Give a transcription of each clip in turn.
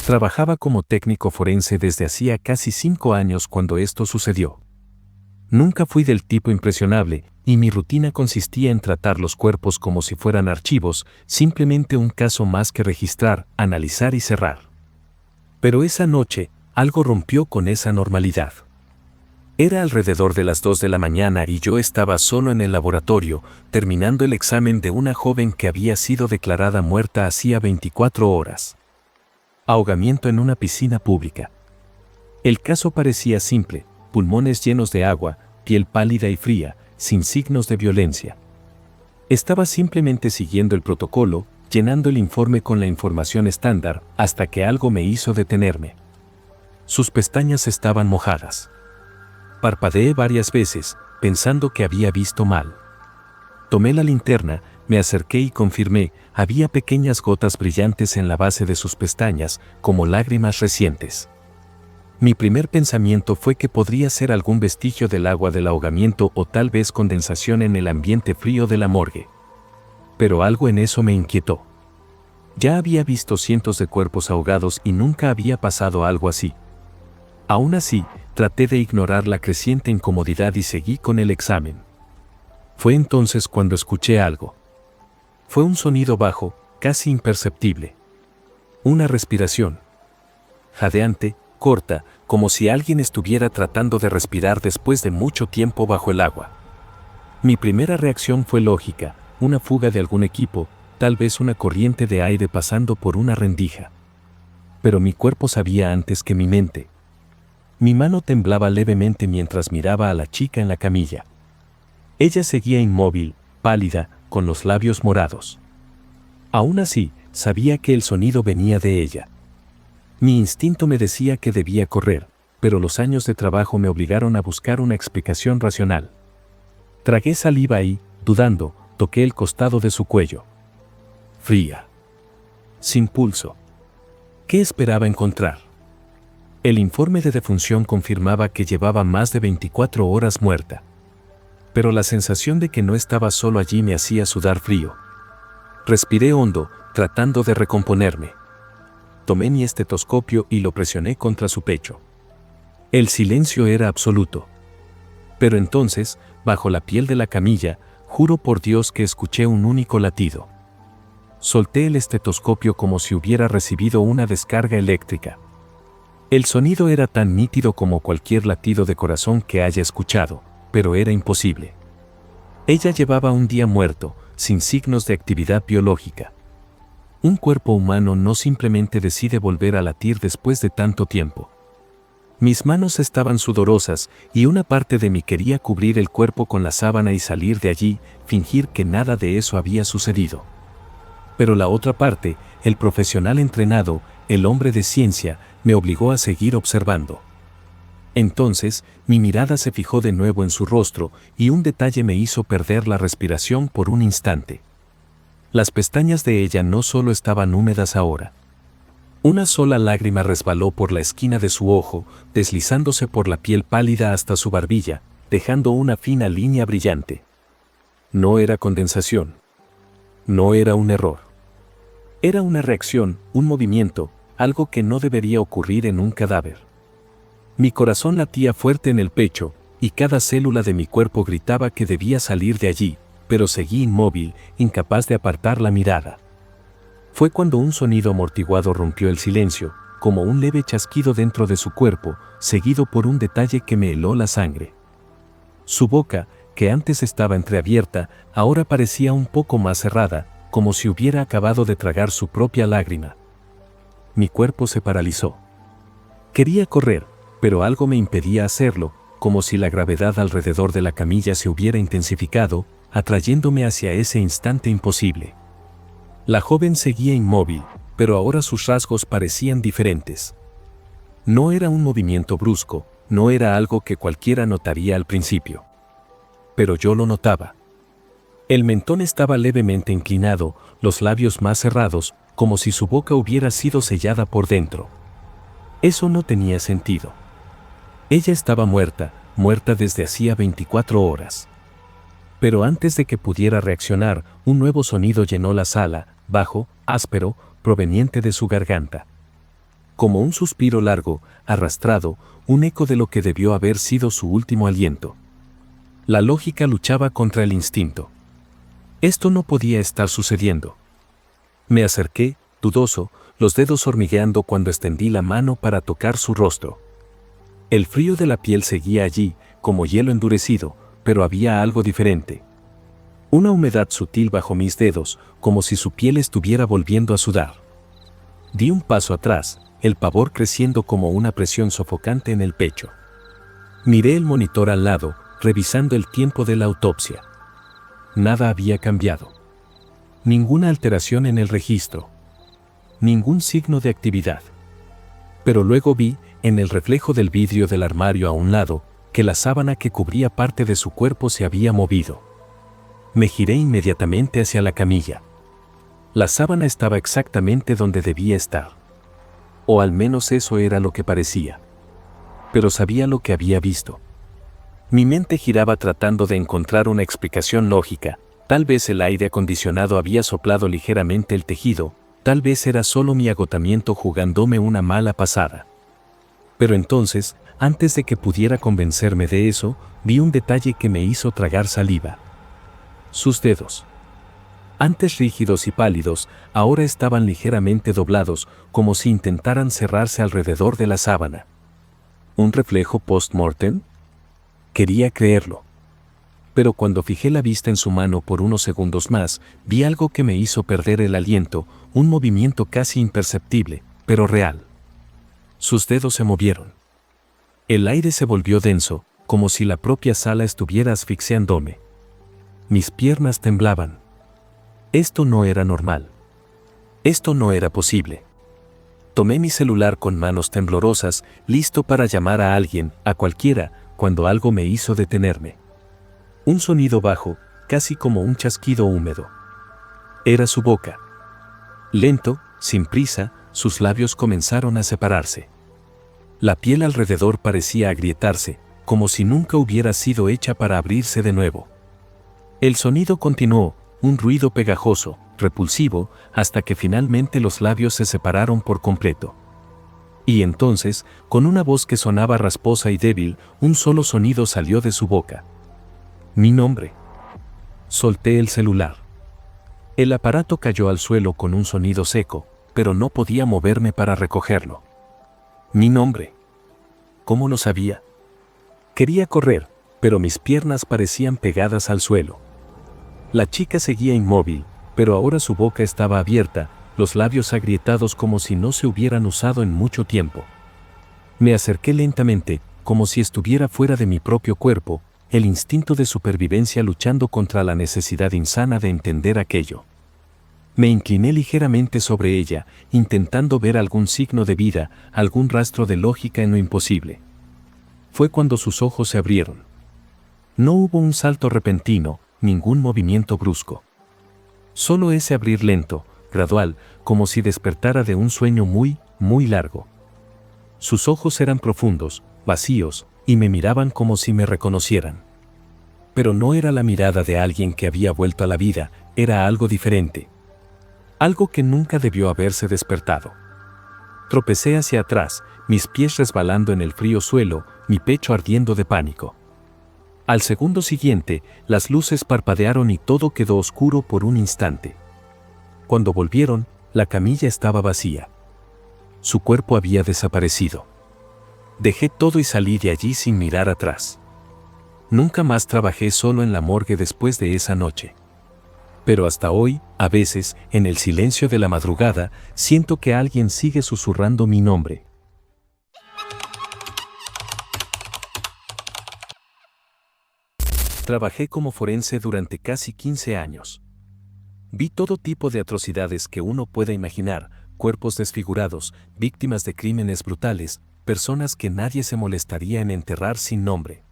Trabajaba como técnico forense desde hacía casi 5 años cuando esto sucedió. Nunca fui del tipo impresionable, y mi rutina consistía en tratar los cuerpos como si fueran archivos, simplemente un caso más que registrar, analizar y cerrar. Pero esa noche, algo rompió con esa normalidad. Era alrededor de las 2 de la mañana y yo estaba solo en el laboratorio, terminando el examen de una joven que había sido declarada muerta hacía 24 horas. Ahogamiento en una piscina pública. El caso parecía simple: pulmones llenos de agua, piel pálida y fría, sin signos de violencia. Estaba simplemente siguiendo el protocolo, llenando el informe con la información estándar, hasta que algo me hizo detenerme. Sus pestañas estaban mojadas. Parpadeé varias veces, pensando que había visto mal. Tomé la linterna, me acerqué y confirmé: había pequeñas gotas brillantes en la base de sus pestañas, como lágrimas recientes. Mi primer pensamiento fue que podría ser algún vestigio del agua del ahogamiento o tal vez condensación en el ambiente frío de la morgue. Pero algo en eso me inquietó. Ya había visto cientos de cuerpos ahogados y nunca había pasado algo así. Aún así, traté de ignorar la creciente incomodidad y seguí con el examen. Fue entonces cuando escuché algo. Fue un sonido bajo, casi imperceptible. Una respiración. Jadeante, corta, como si alguien estuviera tratando de respirar después de mucho tiempo bajo el agua. Mi primera reacción fue lógica: una fuga de algún equipo, tal vez una corriente de aire pasando por una rendija. Pero mi cuerpo sabía antes que mi mente. Mi mano temblaba levemente mientras miraba a la chica en la camilla. Ella seguía inmóvil, pálida, con los labios morados. Aún así, sabía que el sonido venía de ella. Mi instinto me decía que debía correr, pero los años de trabajo me obligaron a buscar una explicación racional. Tragué saliva y, dudando, toqué el costado de su cuello. Fría. Sin pulso. ¿Qué esperaba encontrar? El informe de defunción confirmaba que llevaba más de 24 horas muerta. Pero la sensación de que no estaba solo allí me hacía sudar frío. Respiré hondo, tratando de recomponerme. Tomé mi estetoscopio y lo presioné contra su pecho. El silencio era absoluto. Pero entonces, bajo la piel de la camilla, juro por Dios que escuché un único latido. Solté el estetoscopio como si hubiera recibido una descarga eléctrica. El sonido era tan nítido como cualquier latido de corazón que haya escuchado, pero era imposible. Ella llevaba un día muerto, sin signos de actividad biológica. Un cuerpo humano no simplemente decide volver a latir después de tanto tiempo. Mis manos estaban sudorosas y una parte de mí quería cubrir el cuerpo con la sábana y salir de allí, fingir que nada de eso había sucedido. Pero la otra parte, el profesional entrenado, el hombre de ciencia, me obligó a seguir observando. Entonces, mi mirada se fijó de nuevo en su rostro y un detalle me hizo perder la respiración por un instante. Las pestañas de ella no solo estaban húmedas ahora. Una sola lágrima resbaló por la esquina de su ojo, deslizándose por la piel pálida hasta su barbilla, dejando una fina línea brillante. No era condensación. No era un error. Era una reacción, un movimiento, algo que no debería ocurrir en un cadáver. Mi corazón latía fuerte en el pecho, y cada célula de mi cuerpo gritaba que debía salir de allí, pero seguí inmóvil, incapaz de apartar la mirada. Fue cuando un sonido amortiguado rompió el silencio, como un leve chasquido dentro de su cuerpo, seguido por un detalle que me heló la sangre. Su boca, que antes estaba entreabierta, ahora parecía un poco más cerrada, como si hubiera acabado de tragar su propia lágrima. Mi cuerpo se paralizó. Quería correr, pero algo me impedía hacerlo, como si la gravedad alrededor de la camilla se hubiera intensificado, atrayéndome hacia ese instante imposible. La joven seguía inmóvil, pero ahora sus rasgos parecían diferentes. No era un movimiento brusco, no era algo que cualquiera notaría al principio. Pero yo lo notaba. El mentón estaba levemente inclinado, los labios más cerrados, como si su boca hubiera sido sellada por dentro. Eso no tenía sentido. Ella estaba muerta, muerta desde hacía 24 horas. Pero antes de que pudiera reaccionar, un nuevo sonido llenó la sala, bajo, áspero, proveniente de su garganta. como un suspiro largo, arrastrado, un eco de lo que debió haber sido su último aliento. La lógica luchaba contra el instinto. Esto no podía estar sucediendo. Me acerqué, dudoso, los dedos hormigueando cuando extendí la mano para tocar su rostro. El frío de la piel seguía allí, como hielo endurecido, pero había algo diferente. Una humedad sutil bajo mis dedos, como si su piel estuviera volviendo a sudar. Di un paso atrás, el pavor creciendo como una presión sofocante en el pecho. Miré el monitor al lado, revisando el tiempo de la autopsia. Nada había cambiado. Ninguna alteración en el registro. Ningún signo de actividad. Pero luego vi, en el reflejo del vidrio del armario a un lado, que la sábana que cubría parte de su cuerpo se había movido. Me giré inmediatamente hacia la camilla. La sábana estaba exactamente donde debía estar. O al menos eso era lo que parecía. Pero sabía lo que había visto. Mi mente giraba tratando de encontrar una explicación lógica. Tal vez el aire acondicionado había soplado ligeramente el tejido, tal vez era solo mi agotamiento jugándome una mala pasada. Pero entonces, antes de que pudiera convencerme de eso, vi un detalle que me hizo tragar saliva. Sus dedos. Antes rígidos y pálidos, ahora estaban ligeramente doblados, como si intentaran cerrarse alrededor de la sábana. ¿Un reflejo post-mortem? Quería creerlo. Pero cuando fijé la vista en su mano por unos segundos más, vi algo que me hizo perder el aliento, un movimiento casi imperceptible, pero real. Sus dedos se movieron. El aire se volvió denso, como si la propia sala estuviera asfixiándome. Mis piernas temblaban. Esto no era normal. Esto no era posible. Tomé mi celular con manos temblorosas, listo para llamar a alguien, a cualquiera, cuando algo me hizo detenerme. Un sonido bajo, casi como un chasquido húmedo. Era su boca. Lento, sin prisa, sus labios comenzaron a separarse. La piel alrededor parecía agrietarse, como si nunca hubiera sido hecha para abrirse de nuevo. El sonido continuó, un ruido pegajoso, repulsivo, hasta que finalmente los labios se separaron por completo. Y entonces, con una voz que sonaba rasposa y débil, un solo sonido salió de su boca. Mi nombre. Solté el celular. El aparato cayó al suelo con un sonido seco, pero no podía moverme para recogerlo. Mi nombre. ¿Cómo lo sabía? Quería correr, pero mis piernas parecían pegadas al suelo. La chica seguía inmóvil, pero ahora su boca estaba abierta, los labios agrietados como si no se hubieran usado en mucho tiempo. Me acerqué lentamente, como si estuviera fuera de mi propio cuerpo, el instinto de supervivencia luchando contra la necesidad insana de entender aquello. Me incliné ligeramente sobre ella, intentando ver algún signo de vida, algún rastro de lógica en lo imposible. Fue cuando sus ojos se abrieron. No hubo un salto repentino, ningún movimiento brusco. Solo ese abrir lento, gradual, como si despertara de un sueño muy, muy largo. Sus ojos eran profundos, vacíos, y me miraban como si me reconocieran. Pero no era la mirada de alguien que había vuelto a la vida, era algo diferente. Algo que nunca debió haberse despertado. Tropecé hacia atrás, mis pies resbalando en el frío suelo, mi pecho ardiendo de pánico. Al segundo siguiente, las luces parpadearon y todo quedó oscuro por un instante. Cuando volvieron, la camilla estaba vacía. Su cuerpo había desaparecido. Dejé todo y salí de allí sin mirar atrás. Nunca más trabajé solo en la morgue después de esa noche. Pero hasta hoy, a veces, en el silencio de la madrugada, siento que alguien sigue susurrando mi nombre. Trabajé como forense durante casi 15 años. Vi todo tipo de atrocidades que uno pueda imaginar, cuerpos desfigurados, víctimas de crímenes brutales, personas que nadie se molestaría en enterrar sin nombre.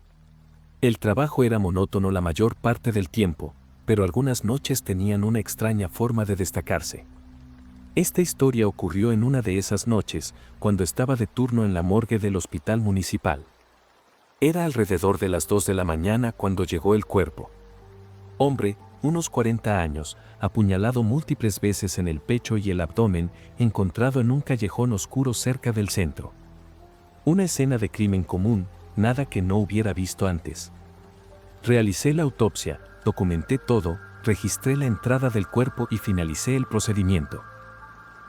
El trabajo era monótono la mayor parte del tiempo, pero algunas noches tenían una extraña forma de destacarse. Esta historia ocurrió en una de esas noches, cuando estaba de turno en la morgue del hospital municipal. Era alrededor de las 2 de la mañana cuando llegó el cuerpo. Hombre, unos 40 años, apuñalado múltiples veces en el pecho y el abdomen, encontrado en un callejón oscuro cerca del centro. Una escena de crimen común, nada que no hubiera visto antes. Realicé la autopsia, documenté todo, registré la entrada del cuerpo y finalicé el procedimiento.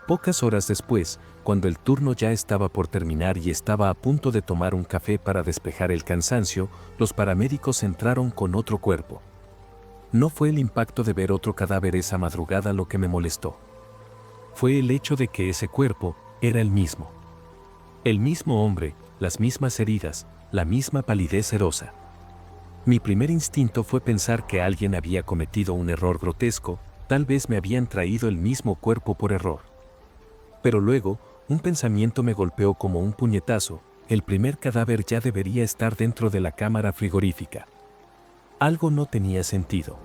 Pocas horas después, cuando el turno ya estaba por terminar y estaba a punto de tomar un café para despejar el cansancio, los paramédicos entraron con otro cuerpo. No fue el impacto de ver otro cadáver esa madrugada lo que me molestó. Fue el hecho de que ese cuerpo era el mismo. El mismo hombre, las mismas heridas, la misma palidez sedosa. Mi primer instinto fue pensar que alguien había cometido un error grotesco, tal vez me habían traído el mismo cuerpo por error. Pero luego, un pensamiento me golpeó como un puñetazo: el primer cadáver ya debería estar dentro de la cámara frigorífica. Algo no tenía sentido.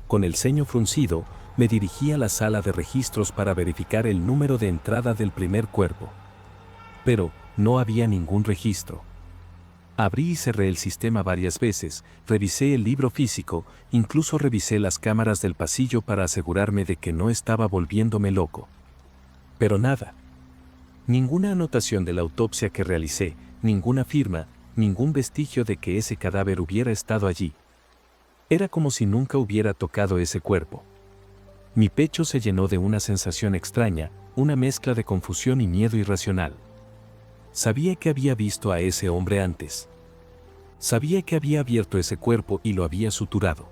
Con el ceño fruncido, me dirigí a la sala de registros para verificar el número de entrada del primer cuerpo. Pero no había ningún registro. Abrí y cerré el sistema varias veces, revisé el libro físico, incluso revisé las cámaras del pasillo para asegurarme de que no estaba volviéndome loco. Pero nada. Ninguna anotación de la autopsia que realicé, ninguna firma, ningún vestigio de que ese cadáver hubiera estado allí. Era como si nunca hubiera tocado ese cuerpo. Mi pecho se llenó de una sensación extraña, una mezcla de confusión y miedo irracional. Sabía que había visto a ese hombre antes. Sabía que había abierto ese cuerpo y lo había suturado.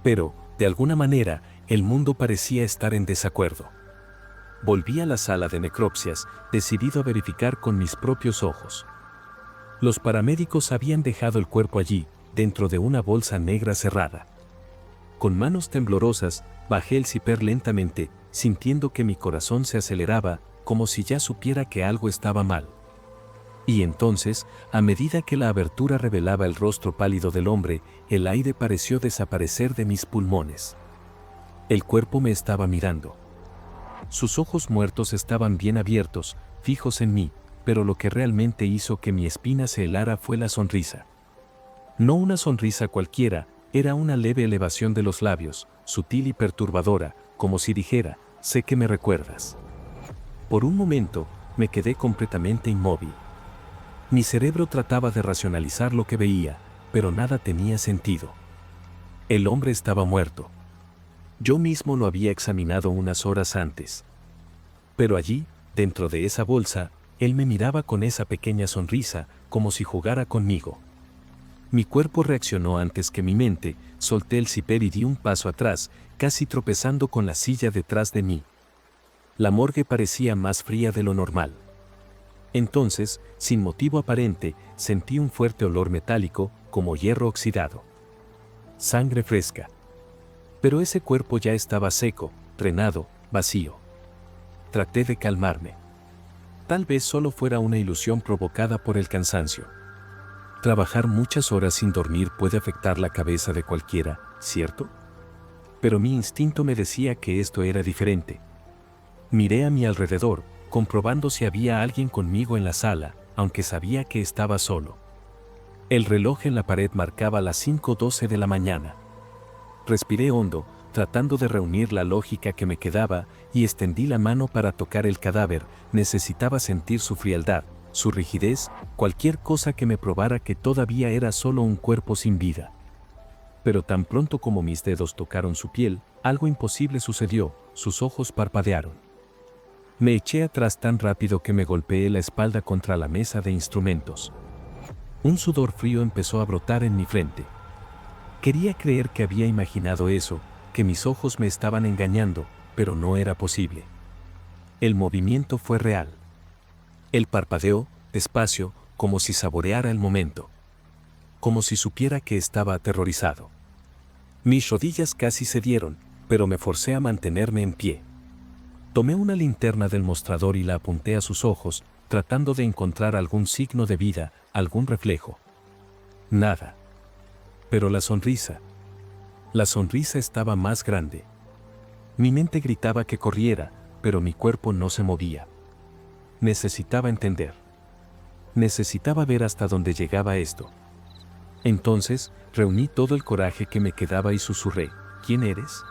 Pero, de alguna manera, el mundo parecía estar en desacuerdo. Volví a la sala de necropsias, decidido a verificar con mis propios ojos. Los paramédicos habían dejado el cuerpo allí, dentro de una bolsa negra cerrada. Con manos temblorosas, bajé el zipper lentamente, sintiendo que mi corazón se aceleraba, como si ya supiera que algo estaba mal. Y entonces, a medida que la abertura revelaba el rostro pálido del hombre, el aire pareció desaparecer de mis pulmones. El cuerpo me estaba mirando. Sus ojos muertos estaban bien abiertos, fijos en mí, pero lo que realmente hizo que mi espina se helara fue la sonrisa. No una sonrisa cualquiera, era una leve elevación de los labios, sutil y perturbadora, como si dijera: sé que me recuerdas. Por un momento, me quedé completamente inmóvil. Mi cerebro trataba de racionalizar lo que veía, pero nada tenía sentido. El hombre estaba muerto. Yo mismo lo había examinado unas horas antes. Pero allí, dentro de esa bolsa, él me miraba con esa pequeña sonrisa, como si jugara conmigo. Mi cuerpo reaccionó antes que mi mente, solté el zipper y di un paso atrás, casi tropezando con la silla detrás de mí. La morgue parecía más fría de lo normal. Entonces, sin motivo aparente, sentí un fuerte olor metálico, como hierro oxidado. Sangre fresca. Pero ese cuerpo ya estaba seco, drenado, vacío. Traté de calmarme. Tal vez solo fuera una ilusión provocada por el cansancio. Trabajar muchas horas sin dormir puede afectar la cabeza de cualquiera, ¿cierto? Pero mi instinto me decía que esto era diferente. Miré a mi alrededor, comprobando si había alguien conmigo en la sala, aunque sabía que estaba solo. El reloj en la pared marcaba las 5:12 de la mañana. Respiré hondo, tratando de reunir la lógica que me quedaba, y extendí la mano para tocar el cadáver. Necesitaba sentir su frialdad, su rigidez, cualquier cosa que me probara que todavía era solo un cuerpo sin vida. Pero tan pronto como mis dedos tocaron su piel, algo imposible sucedió: sus ojos parpadearon. Me eché atrás tan rápido que me golpeé la espalda contra la mesa de instrumentos. Un sudor frío empezó a brotar en mi frente. Quería creer que había imaginado eso, que mis ojos me estaban engañando, pero no era posible. El movimiento fue real. Él parpadeó, despacio, como si saboreara el momento. Como si supiera que estaba aterrorizado. Mis rodillas casi cedieron, pero me forcé a mantenerme en pie. Tomé una linterna del mostrador y la apunté a sus ojos, tratando de encontrar algún signo de vida, algún reflejo. Nada. Pero la sonrisa estaba más grande. Mi mente gritaba que corriera, pero mi cuerpo no se movía. Necesitaba entender. Necesitaba ver hasta dónde llegaba esto. Entonces, reuní todo el coraje que me quedaba y susurré: ¿Quién eres?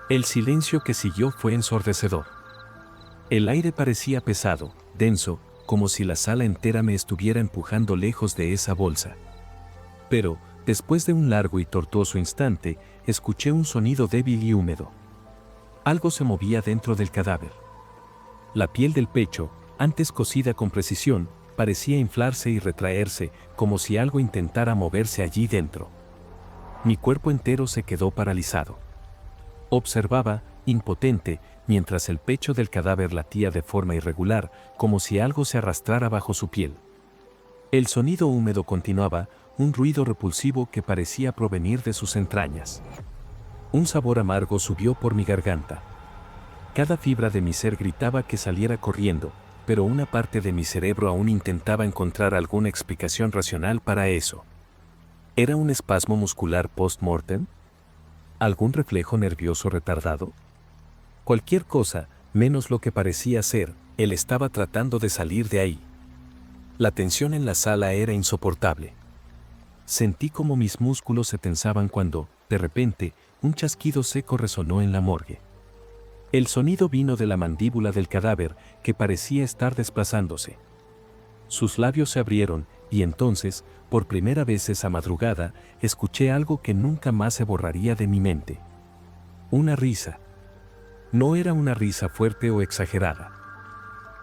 El silencio que siguió fue ensordecedor. El aire parecía pesado, denso, como si la sala entera me estuviera empujando lejos de esa bolsa. Pero, después de un largo y tortuoso instante, escuché un sonido débil y húmedo. Algo se movía dentro del cadáver. La piel del pecho, antes cosida con precisión, parecía inflarse y retraerse, como si algo intentara moverse allí dentro. Mi cuerpo entero se quedó paralizado. Observaba, impotente, mientras el pecho del cadáver latía de forma irregular, como si algo se arrastrara bajo su piel. El sonido húmedo continuaba, un ruido repulsivo que parecía provenir de sus entrañas. Un sabor amargo subió por mi garganta. Cada fibra de mi ser gritaba que saliera corriendo, pero una parte de mi cerebro aún intentaba encontrar alguna explicación racional para eso. ¿Era un espasmo muscular post-mortem? ¿Algún reflejo nervioso retardado? Cualquier cosa, menos lo que parecía ser, él estaba tratando de salir de ahí. La tensión en la sala era insoportable. Sentí como mis músculos se tensaban cuando, de repente, un chasquido seco resonó en la morgue. El sonido vino de la mandíbula del cadáver, que parecía estar desplazándose. Sus labios se abrieron, y entonces, por primera vez esa madrugada, escuché algo que nunca más se borraría de mi mente. Una risa. No era una risa fuerte o exagerada.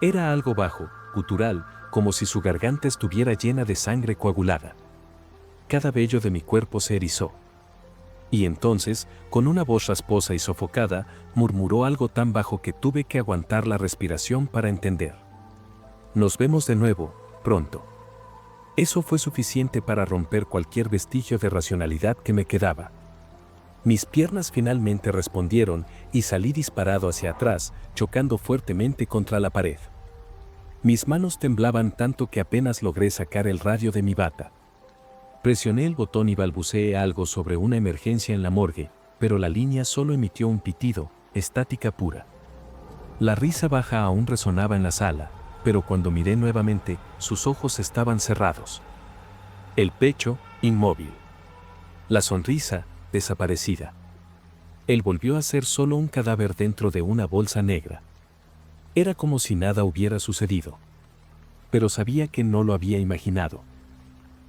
Era algo bajo, gutural, como si su garganta estuviera llena de sangre coagulada. Cada vello de mi cuerpo se erizó. Y entonces, con una voz rasposa y sofocada, murmuró algo tan bajo que tuve que aguantar la respiración para entender. Nos vemos de nuevo, pronto. Eso fue suficiente para romper cualquier vestigio de racionalidad que me quedaba. Mis piernas finalmente respondieron y salí disparado hacia atrás, chocando fuertemente contra la pared. Mis manos temblaban tanto que apenas logré sacar el radio de mi bata. Presioné el botón y balbuceé algo sobre una emergencia en la morgue, pero la línea solo emitió un pitido, estática pura. La risa baja aún resonaba en la sala, pero cuando miré nuevamente, sus ojos estaban cerrados. El pecho, inmóvil. La sonrisa, desaparecida. Él volvió a ser solo un cadáver dentro de una bolsa negra. Era como si nada hubiera sucedido. Pero sabía que no lo había imaginado.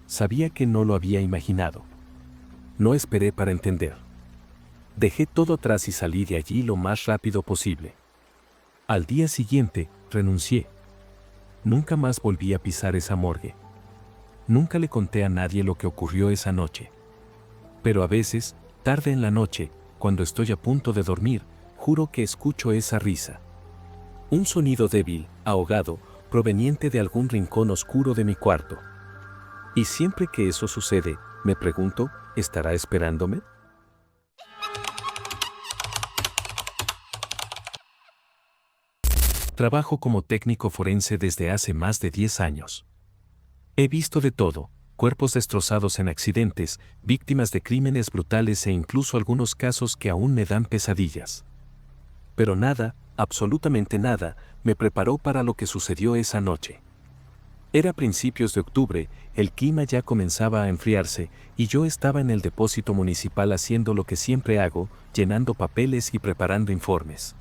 Sabía que no lo había imaginado. No esperé para entender. Dejé todo atrás y salí de allí lo más rápido posible. Al día siguiente, renuncié. Nunca más volví a pisar esa morgue. Nunca le conté a nadie lo que ocurrió esa noche. Pero a veces, tarde en la noche, cuando estoy a punto de dormir, juro que escucho esa risa. Un sonido débil, ahogado, proveniente de algún rincón oscuro de mi cuarto. Y siempre que eso sucede, me pregunto, ¿estará esperándome? Trabajo como técnico forense desde hace más de 10 años. He visto de todo, cuerpos destrozados en accidentes, víctimas de crímenes brutales e incluso algunos casos que aún me dan pesadillas. Pero nada, absolutamente nada, me preparó para lo que sucedió esa noche. Era principios de octubre, el clima ya comenzaba a enfriarse y yo estaba en el depósito municipal haciendo lo que siempre hago, llenando papeles y preparando informes.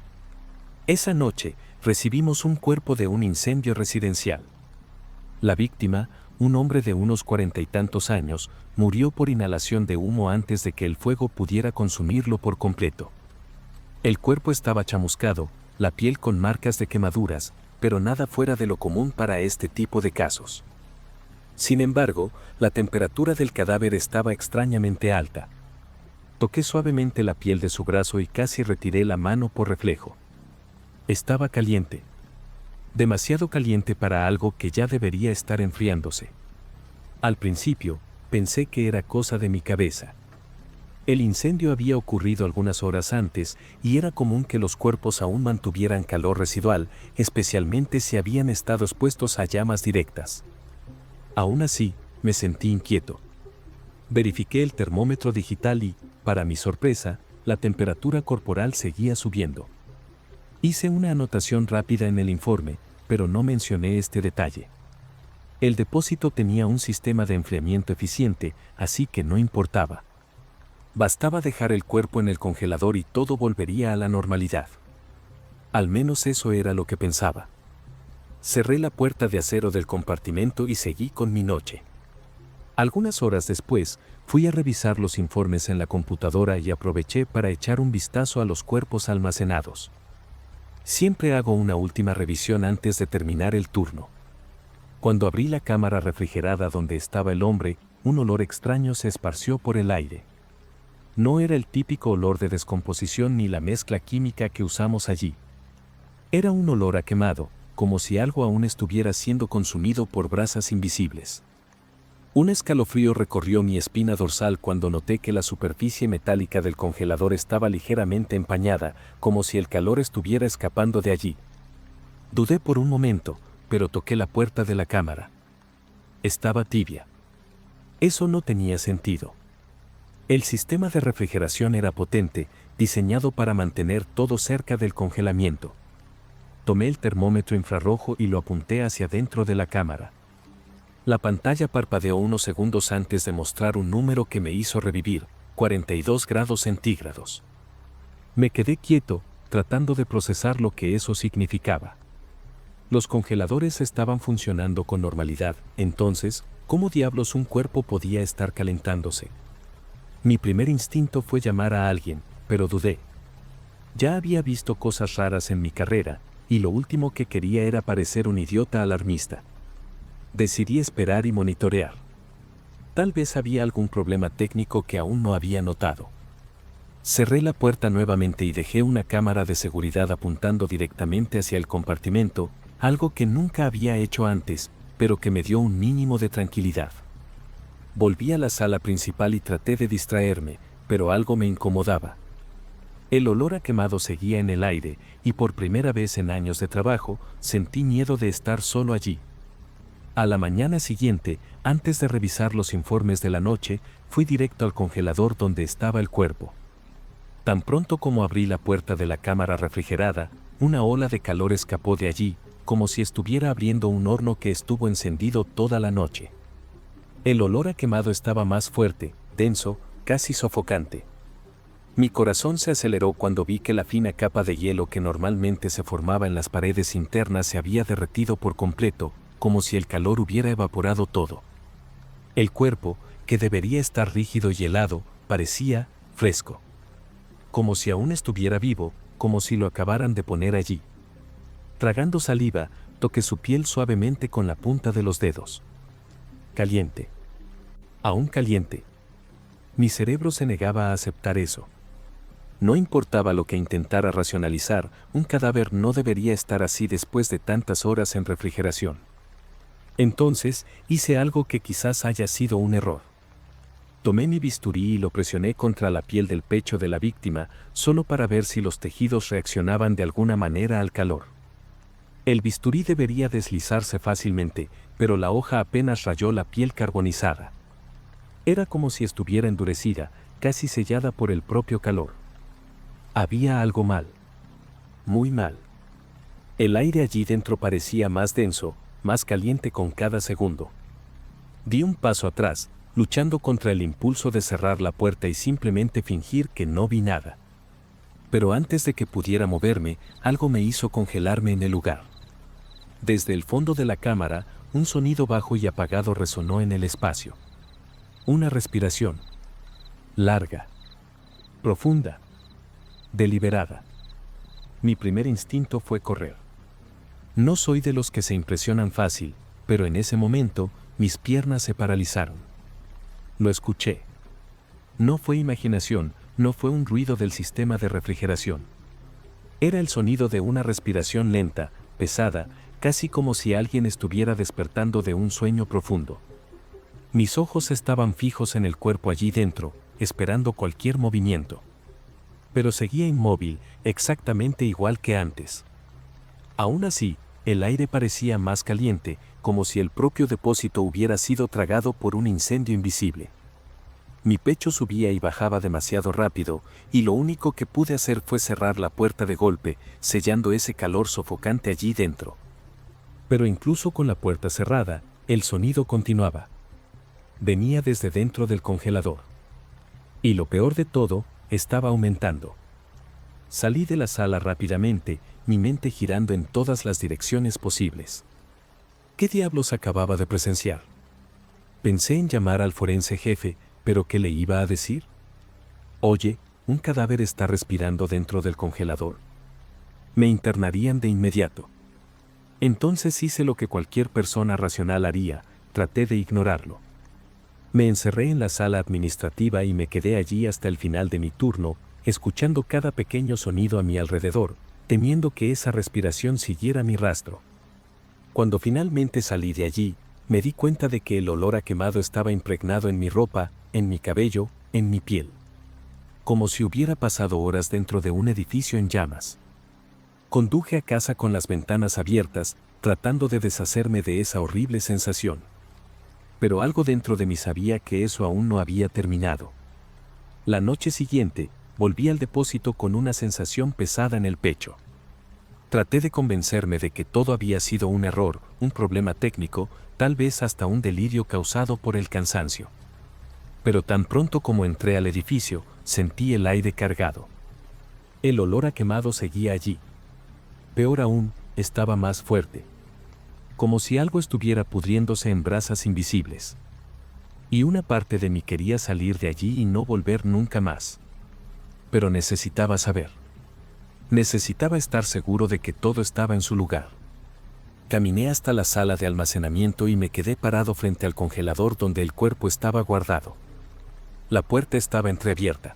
Esa noche, recibimos un cuerpo de un incendio residencial. La víctima, un hombre de unos 40 y tantos años, murió por inhalación de humo antes de que el fuego pudiera consumirlo por completo. El cuerpo estaba chamuscado, la piel con marcas de quemaduras, pero nada fuera de lo común para este tipo de casos. Sin embargo, la temperatura del cadáver estaba extrañamente alta. Toqué suavemente la piel de su brazo y casi retiré la mano por reflejo. Estaba caliente. Demasiado caliente para algo que ya debería estar enfriándose. Al principio, pensé que era cosa de mi cabeza. El incendio había ocurrido algunas horas antes y era común que los cuerpos aún mantuvieran calor residual, especialmente si habían estado expuestos a llamas directas. Aún así, me sentí inquieto. Verifiqué el termómetro digital y, para mi sorpresa, la temperatura corporal seguía subiendo. Hice una anotación rápida en el informe, pero no mencioné este detalle. El depósito tenía un sistema de enfriamiento eficiente, así que no importaba. Bastaba dejar el cuerpo en el congelador y todo volvería a la normalidad. Al menos eso era lo que pensaba. Cerré la puerta de acero del compartimento y seguí con mi noche. Algunas horas después, fui a revisar los informes en la computadora y aproveché para echar un vistazo a los cuerpos almacenados. Siempre hago una última revisión antes de terminar el turno. Cuando abrí la cámara refrigerada donde estaba el hombre, un olor extraño se esparció por el aire. No era el típico olor de descomposición ni la mezcla química que usamos allí. Era un olor a quemado, como si algo aún estuviera siendo consumido por brasas invisibles. Un escalofrío recorrió mi espina dorsal cuando noté que la superficie metálica del congelador estaba ligeramente empañada, como si el calor estuviera escapando de allí. Dudé por un momento, pero toqué la puerta de la cámara. Estaba tibia. Eso no tenía sentido. El sistema de refrigeración era potente, diseñado para mantener todo cerca del congelamiento. Tomé el termómetro infrarrojo y lo apunté hacia dentro de la cámara. La pantalla parpadeó unos segundos antes de mostrar un número que me hizo revivir, 42 grados centígrados. Me quedé quieto, tratando de procesar lo que eso significaba. Los congeladores estaban funcionando con normalidad, entonces, ¿cómo diablos un cuerpo podía estar calentándose? Mi primer instinto fue llamar a alguien, pero dudé. Ya había visto cosas raras en mi carrera, y lo último que quería era parecer un idiota alarmista. Decidí esperar y monitorear. Tal vez había algún problema técnico que aún no había notado. Cerré la puerta nuevamente y dejé una cámara de seguridad apuntando directamente hacia el compartimento, algo que nunca había hecho antes, pero que me dio un mínimo de tranquilidad. Volví a la sala principal y traté de distraerme, pero algo me incomodaba. El olor a quemado seguía en el aire, y por primera vez en años de trabajo, sentí miedo de estar solo allí. A la mañana siguiente, antes de revisar los informes de la noche, fui directo al congelador donde estaba el cuerpo. Tan pronto como abrí la puerta de la cámara refrigerada, una ola de calor escapó de allí, como si estuviera abriendo un horno que estuvo encendido toda la noche. El olor a quemado estaba más fuerte, denso, casi sofocante. Mi corazón se aceleró cuando vi que la fina capa de hielo que normalmente se formaba en las paredes internas se había derretido por completo, como si el calor hubiera evaporado todo. El cuerpo, que debería estar rígido y helado, parecía fresco. Como si aún estuviera vivo, como si lo acabaran de poner allí. Tragando saliva, toqué su piel suavemente con la punta de los dedos. Caliente. Aún caliente. Mi cerebro se negaba a aceptar eso. No importaba lo que intentara racionalizar, un cadáver no debería estar así después de tantas horas en refrigeración. Entonces, hice algo que quizás haya sido un error. Tomé mi bisturí y lo presioné contra la piel del pecho de la víctima, solo para ver si los tejidos reaccionaban de alguna manera al calor. El bisturí debería deslizarse fácilmente, pero la hoja apenas rayó la piel carbonizada. Era como si estuviera endurecida, casi sellada por el propio calor. Había algo mal. Muy mal. El aire allí dentro parecía más denso, más caliente con cada segundo. Di un paso atrás, luchando contra el impulso de cerrar la puerta y simplemente fingir que no vi nada. Pero antes de que pudiera moverme, algo me hizo congelarme en el lugar. Desde el fondo de la cámara, un sonido bajo y apagado resonó en el espacio. Una respiración. Larga. Profunda. Deliberada. Mi primer instinto fue correr. No soy de los que se impresionan fácil, pero en ese momento, mis piernas se paralizaron. Lo escuché. No fue imaginación, no fue un ruido del sistema de refrigeración. Era el sonido de una respiración lenta, pesada, casi como si alguien estuviera despertando de un sueño profundo. Mis ojos estaban fijos en el cuerpo allí dentro, esperando cualquier movimiento. Pero seguía inmóvil, exactamente igual que antes. Aún así, el aire parecía más caliente, como si el propio depósito hubiera sido tragado por un incendio invisible. Mi pecho subía y bajaba demasiado rápido, y lo único que pude hacer fue cerrar la puerta de golpe, sellando ese calor sofocante allí dentro. Pero incluso con la puerta cerrada, el sonido continuaba. Venía desde dentro del congelador. Y lo peor de todo, estaba aumentando. Salí de la sala rápidamente, mi mente girando en todas las direcciones posibles. ¿Qué diablos acababa de presenciar? Pensé en llamar al forense jefe, pero ¿qué le iba a decir? Oye, un cadáver está respirando dentro del congelador. Me internarían de inmediato. Entonces hice lo que cualquier persona racional haría, traté de ignorarlo. Me encerré en la sala administrativa y me quedé allí hasta el final de mi turno, escuchando cada pequeño sonido a mi alrededor, temiendo que esa respiración siguiera mi rastro. Cuando finalmente salí de allí, me di cuenta de que el olor a quemado estaba impregnado en mi ropa, en mi cabello, en mi piel. Como si hubiera pasado horas dentro de un edificio en llamas. Conduje a casa con las ventanas abiertas, tratando de deshacerme de esa horrible sensación. Pero algo dentro de mí sabía que eso aún no había terminado. La noche siguiente, volví al depósito con una sensación pesada en el pecho. Traté de convencerme de que todo había sido un error, un problema técnico, tal vez hasta un delirio causado por el cansancio. Pero tan pronto como entré al edificio, sentí el aire cargado. El olor a quemado seguía allí. Peor aún, estaba más fuerte. Como si algo estuviera pudriéndose en brasas invisibles. Y una parte de mí quería salir de allí y no volver nunca más. Pero necesitaba saber. Necesitaba estar seguro de que todo estaba en su lugar. Caminé hasta la sala de almacenamiento y me quedé parado frente al congelador donde el cuerpo estaba guardado. La puerta estaba entreabierta.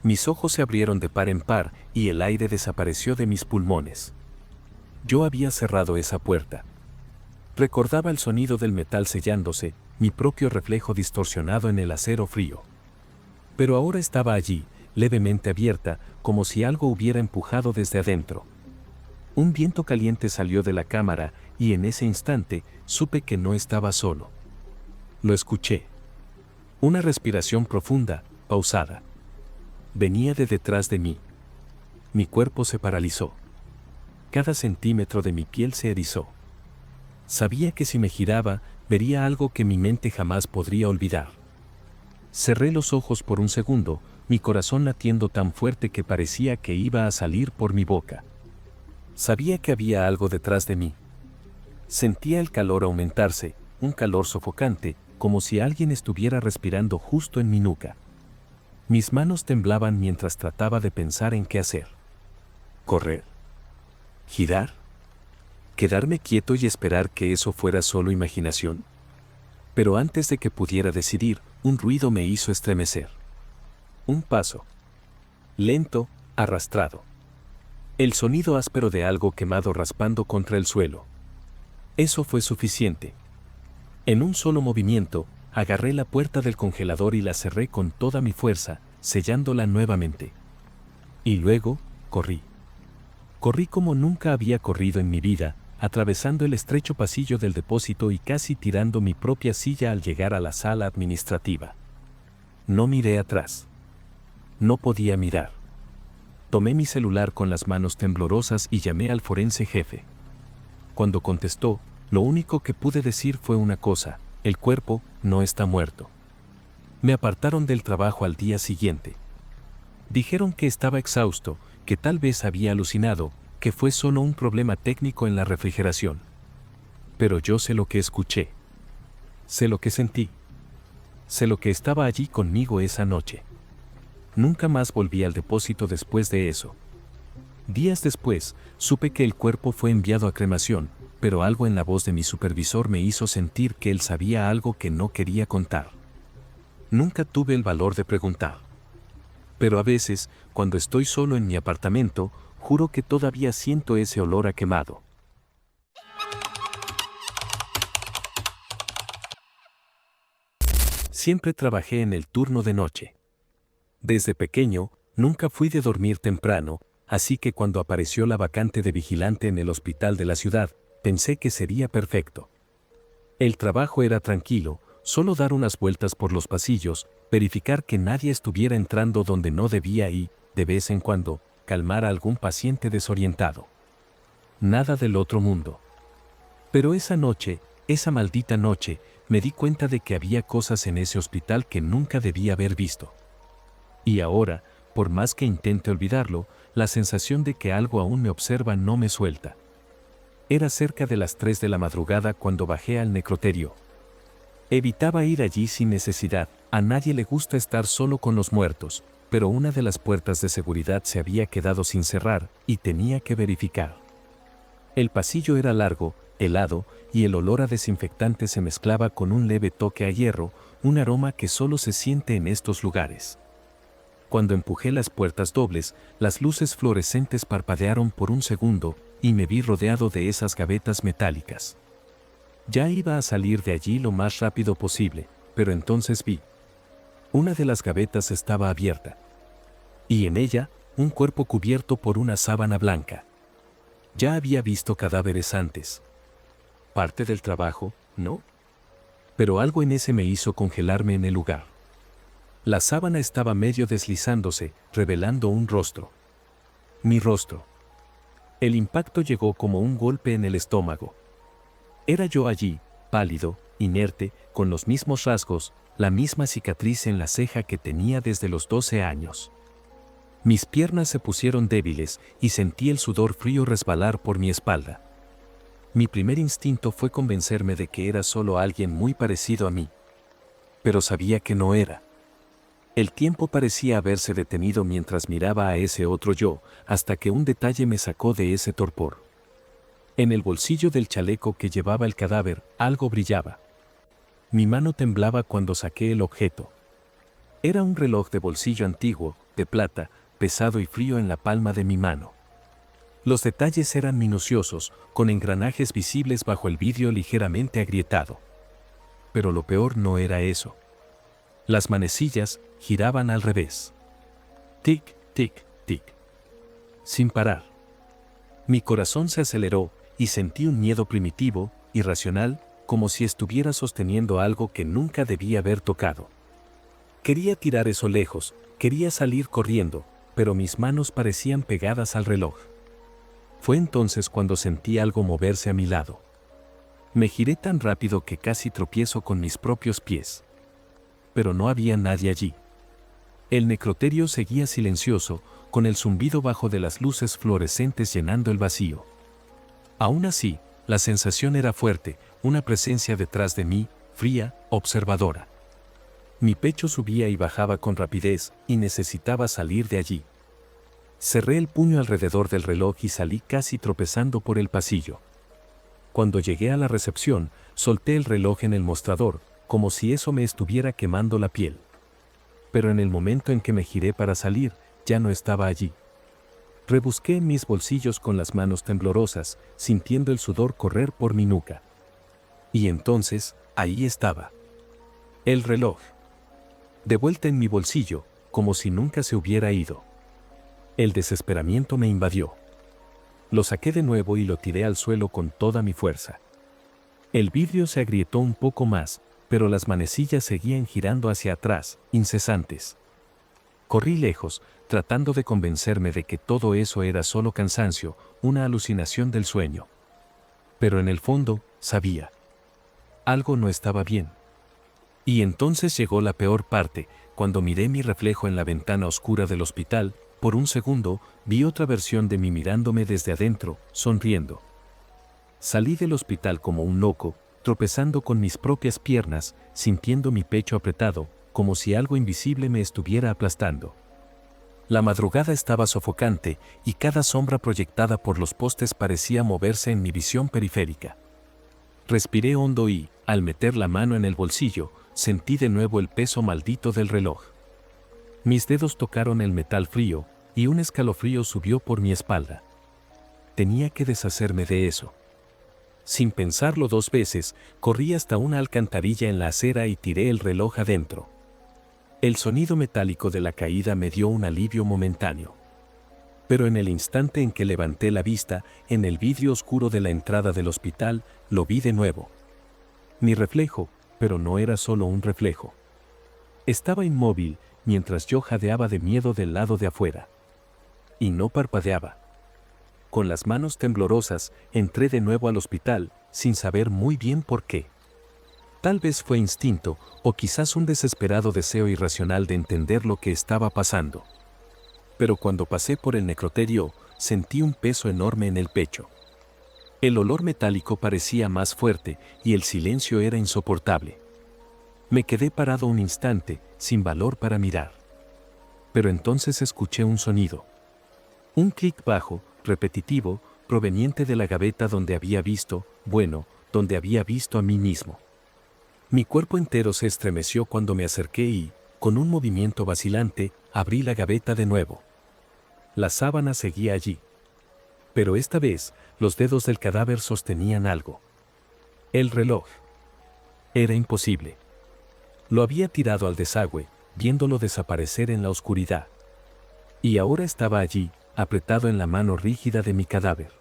Mis ojos se abrieron de par en par y el aire desapareció de mis pulmones. Yo había cerrado esa puerta. Recordaba el sonido del metal sellándose, mi propio reflejo distorsionado en el acero frío. Pero ahora estaba allí, levemente abierta, como si algo hubiera empujado desde adentro. Un viento caliente salió de la cámara y en ese instante supe que no estaba solo. Lo escuché. Una respiración profunda, pausada. Venía de detrás de mí. Mi cuerpo se paralizó. Cada centímetro de mi piel se erizó. Sabía que si me giraba, vería algo que mi mente jamás podría olvidar. Cerré los ojos por un segundo, mi corazón latiendo tan fuerte que parecía que iba a salir por mi boca. Sabía que había algo detrás de mí. Sentía el calor aumentarse, un calor sofocante, como si alguien estuviera respirando justo en mi nuca. Mis manos temblaban mientras trataba de pensar en qué hacer. ¿Correr? ¿Girar? ¿Quedarme quieto y esperar que eso fuera solo imaginación? Pero antes de que pudiera decidir, un ruido me hizo estremecer. Un paso. Lento, arrastrado. El sonido áspero de algo quemado raspando contra el suelo. Eso fue suficiente. En un solo movimiento, agarré la puerta del congelador y la cerré con toda mi fuerza, sellándola nuevamente. Y luego, corrí. Corrí como nunca había corrido en mi vida, atravesando el estrecho pasillo del depósito y casi tirando mi propia silla al llegar a la sala administrativa. No miré atrás. No podía mirar. Tomé mi celular con las manos temblorosas y llamé al forense jefe. Cuando contestó, lo único que pude decir fue una cosa: el cuerpo no está muerto. Me apartaron del trabajo al día siguiente. Dijeron que estaba exhausto, que tal vez había alucinado, que fue solo un problema técnico en la refrigeración. Pero yo sé lo que escuché. Sé lo que sentí. Sé lo que estaba allí conmigo esa noche. Nunca más volví al depósito después de eso. Días después, supe que el cuerpo fue enviado a cremación, pero algo en la voz de mi supervisor me hizo sentir que él sabía algo que no quería contar. Nunca tuve el valor de preguntar. Pero a veces, cuando estoy solo en mi apartamento, juro que todavía siento ese olor a quemado. Siempre trabajé en el turno de noche. Desde pequeño, nunca fui de dormir temprano, así que cuando apareció la vacante de vigilante en el hospital de la ciudad, pensé que sería perfecto. El trabajo era tranquilo, solo dar unas vueltas por los pasillos, verificar que nadie estuviera entrando donde no debía y, de vez en cuando, calmar a algún paciente desorientado. Nada del otro mundo. Pero esa noche, esa maldita noche, me di cuenta de que había cosas en ese hospital que nunca debía haber visto. Y ahora, por más que intente olvidarlo, la sensación de que algo aún me observa no me suelta. Era cerca de las 3 de la madrugada cuando bajé al necroterio. Evitaba ir allí sin necesidad, a nadie le gusta estar solo con los muertos, pero una de las puertas de seguridad se había quedado sin cerrar y tenía que verificar. El pasillo era largo, helado, y el olor a desinfectante se mezclaba con un leve toque a hierro, un aroma que solo se siente en estos lugares. Cuando empujé las puertas dobles, las luces fluorescentes parpadearon por un segundo y me vi rodeado de esas gavetas metálicas. Ya iba a salir de allí lo más rápido posible, pero entonces vi. Una de las gavetas estaba abierta. Y en ella, un cuerpo cubierto por una sábana blanca. Ya había visto cadáveres antes. Parte del trabajo, ¿no? Pero algo en ese me hizo congelarme en el lugar. La sábana estaba medio deslizándose, revelando un rostro. Mi rostro. El impacto llegó como un golpe en el estómago. Era yo allí, pálido, inerte, con los mismos rasgos, la misma cicatriz en la ceja que tenía desde los 12 años. Mis piernas se pusieron débiles y sentí el sudor frío resbalar por mi espalda. Mi primer instinto fue convencerme de que era solo alguien muy parecido a mí. Pero sabía que no era. El tiempo parecía haberse detenido mientras miraba a ese otro yo, hasta que un detalle me sacó de ese torpor. En el bolsillo del chaleco que llevaba el cadáver, algo brillaba. Mi mano temblaba cuando saqué el objeto. Era un reloj de bolsillo antiguo, de plata, pesado y frío en la palma de mi mano. Los detalles eran minuciosos, con engranajes visibles bajo el vidrio ligeramente agrietado. Pero lo peor no era eso. Las manecillas giraban al revés. Tic, tic, tic. Sin parar. Mi corazón se aceleró y sentí un miedo primitivo, irracional, como si estuviera sosteniendo algo que nunca debía haber tocado. Quería tirar eso lejos, quería salir corriendo, pero mis manos parecían pegadas al reloj. Fue entonces cuando sentí algo moverse a mi lado. Me giré tan rápido que casi tropiezo con mis propios pies. Pero no había nadie allí. El necroterio seguía silencioso, con el zumbido bajo de las luces fluorescentes llenando el vacío. Aún así, la sensación era fuerte, una presencia detrás de mí, fría, observadora. Mi pecho subía y bajaba con rapidez, y necesitaba salir de allí. Cerré el puño alrededor del reloj y salí casi tropezando por el pasillo. Cuando llegué a la recepción, solté el reloj en el mostrador, como si eso me estuviera quemando la piel. Pero en el momento en que me giré para salir, ya no estaba allí. Rebusqué en mis bolsillos con las manos temblorosas, sintiendo el sudor correr por mi nuca. Y entonces, ahí estaba. El reloj. De vuelta en mi bolsillo, como si nunca se hubiera ido. El desesperamiento me invadió. Lo saqué de nuevo y lo tiré al suelo con toda mi fuerza. El vidrio se agrietó un poco más, pero las manecillas seguían girando hacia atrás, incesantes. Corrí lejos, tratando de convencerme de que todo eso era solo cansancio, una alucinación del sueño. Pero en el fondo, sabía. Algo no estaba bien. Y entonces llegó la peor parte, cuando miré mi reflejo en la ventana oscura del hospital. Por un segundo, vi otra versión de mí mirándome desde adentro, sonriendo. Salí del hospital como un loco, tropezando con mis propias piernas, sintiendo mi pecho apretado, como si algo invisible me estuviera aplastando. La madrugada estaba sofocante, y cada sombra proyectada por los postes parecía moverse en mi visión periférica. Respiré hondo y, al meter la mano en el bolsillo, sentí de nuevo el peso maldito del reloj. Mis dedos tocaron el metal frío, y un escalofrío subió por mi espalda. Tenía que deshacerme de eso. Sin pensarlo 2 veces, corrí hasta una alcantarilla en la acera y tiré el reloj adentro. El sonido metálico de la caída me dio un alivio momentáneo. Pero en el instante en que levanté la vista, en el vidrio oscuro de la entrada del hospital, lo vi de nuevo. Mi reflejo, pero no era solo un reflejo. Estaba inmóvil, mientras yo jadeaba de miedo del lado de afuera. Y no parpadeaba. Con las manos temblorosas, entré de nuevo al hospital, sin saber muy bien por qué. Tal vez fue instinto, o quizás un desesperado deseo irracional de entender lo que estaba pasando. Pero cuando pasé por el necroterio, sentí un peso enorme en el pecho. El olor metálico parecía más fuerte y el silencio era insoportable. Me quedé parado un instante, sin valor para mirar. Pero entonces escuché un sonido. Un clic bajo, repetitivo, proveniente de la gaveta donde había visto a mí mismo. Mi cuerpo entero se estremeció cuando me acerqué y, con un movimiento vacilante, abrí la gaveta de nuevo. La sábana seguía allí. Pero esta vez, los dedos del cadáver sostenían algo. El reloj. Era imposible. Lo había tirado al desagüe, viéndolo desaparecer en la oscuridad. Y ahora estaba allí, apretado en la mano rígida de mi cadáver.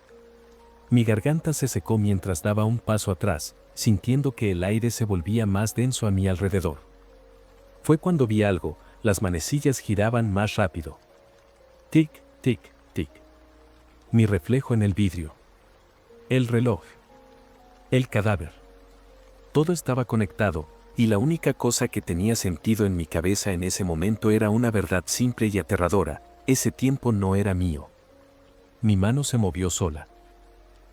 Mi garganta se secó mientras daba un paso atrás, sintiendo que el aire se volvía más denso a mi alrededor. Fue cuando vi algo, las manecillas giraban más rápido. Tic, tic, tic. Mi reflejo en el vidrio. El reloj. El cadáver. Todo estaba conectado, y la única cosa que tenía sentido en mi cabeza en ese momento era una verdad simple y aterradora: ese tiempo no era mío. Mi mano se movió sola.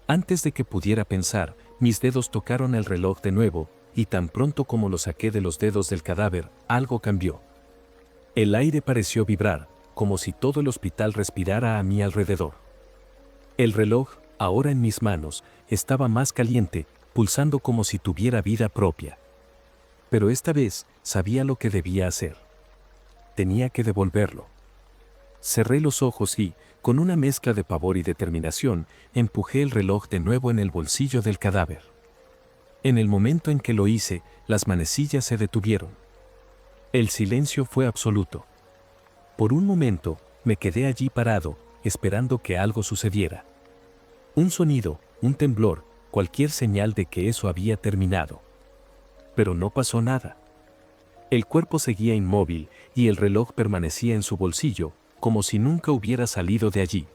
Antes de que pudiera pensar, mis dedos tocaron el reloj de nuevo, y tan pronto como lo saqué de los dedos del cadáver, algo cambió. El aire pareció vibrar, como si todo el hospital respirara a mi alrededor. El reloj, ahora en mis manos, estaba más caliente, pulsando como si tuviera vida propia. Pero esta vez, sabía lo que debía hacer. Tenía que devolverlo. Cerré los ojos y, con una mezcla de pavor y determinación, empujé el reloj de nuevo en el bolsillo del cadáver. En el momento en que lo hice, las manecillas se detuvieron. El silencio fue absoluto. Por un momento, me quedé allí parado, esperando que algo sucediera. Un sonido, un temblor, cualquier señal de que eso había terminado. Pero no pasó nada. El cuerpo seguía inmóvil y el reloj permanecía en su bolsillo, como si nunca hubiera salido de allí.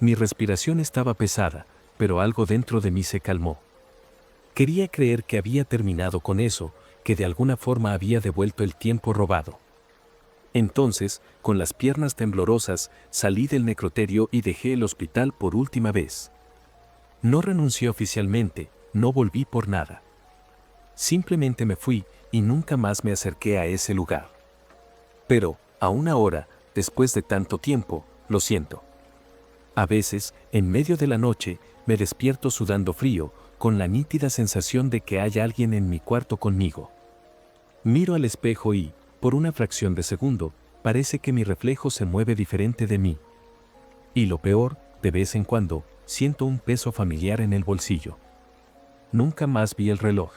Mi respiración estaba pesada, pero algo dentro de mí se calmó. Quería creer que había terminado con eso, que de alguna forma había devuelto el tiempo robado. Entonces, con las piernas temblorosas, salí del necroterio y dejé el hospital por última vez. No renuncié oficialmente, no volví por nada. Simplemente me fui y nunca más me acerqué a ese lugar. Pero, aún ahora, después de tanto tiempo, lo siento. A veces, en medio de la noche, me despierto sudando frío, con la nítida sensación de que hay alguien en mi cuarto conmigo. Miro al espejo y, por una fracción de segundo, parece que mi reflejo se mueve diferente de mí. Y lo peor, de vez en cuando, siento un peso familiar en el bolsillo. Nunca más vi el reloj.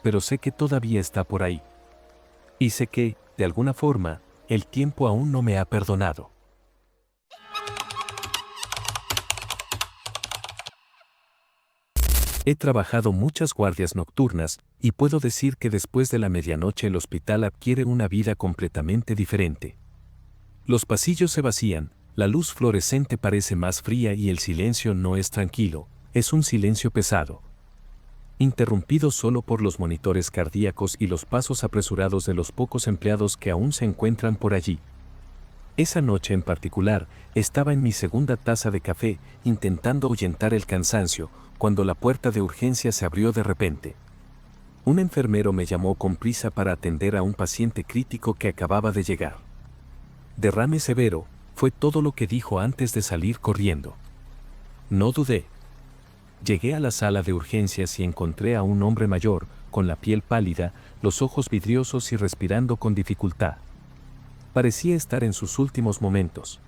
Pero sé que todavía está por ahí. Y sé que, de alguna forma, el tiempo aún no me ha perdonado. He trabajado muchas guardias nocturnas, y puedo decir que después de la medianoche el hospital adquiere una vida completamente diferente. Los pasillos se vacían, la luz fluorescente parece más fría y el silencio no es tranquilo, es un silencio pesado. Interrumpido solo por los monitores cardíacos y los pasos apresurados de los pocos empleados que aún se encuentran por allí. Esa noche en particular, estaba en mi segunda taza de café, intentando ahuyentar el cansancio, cuando la puerta de urgencia se abrió de repente. Un enfermero me llamó con prisa para atender a un paciente crítico que acababa de llegar. Derrame severo, fue todo lo que dijo antes de salir corriendo. No dudé. Llegué a la sala de urgencias y encontré a un hombre mayor, con la piel pálida, los ojos vidriosos y respirando con dificultad. Parecía estar en sus últimos momentos.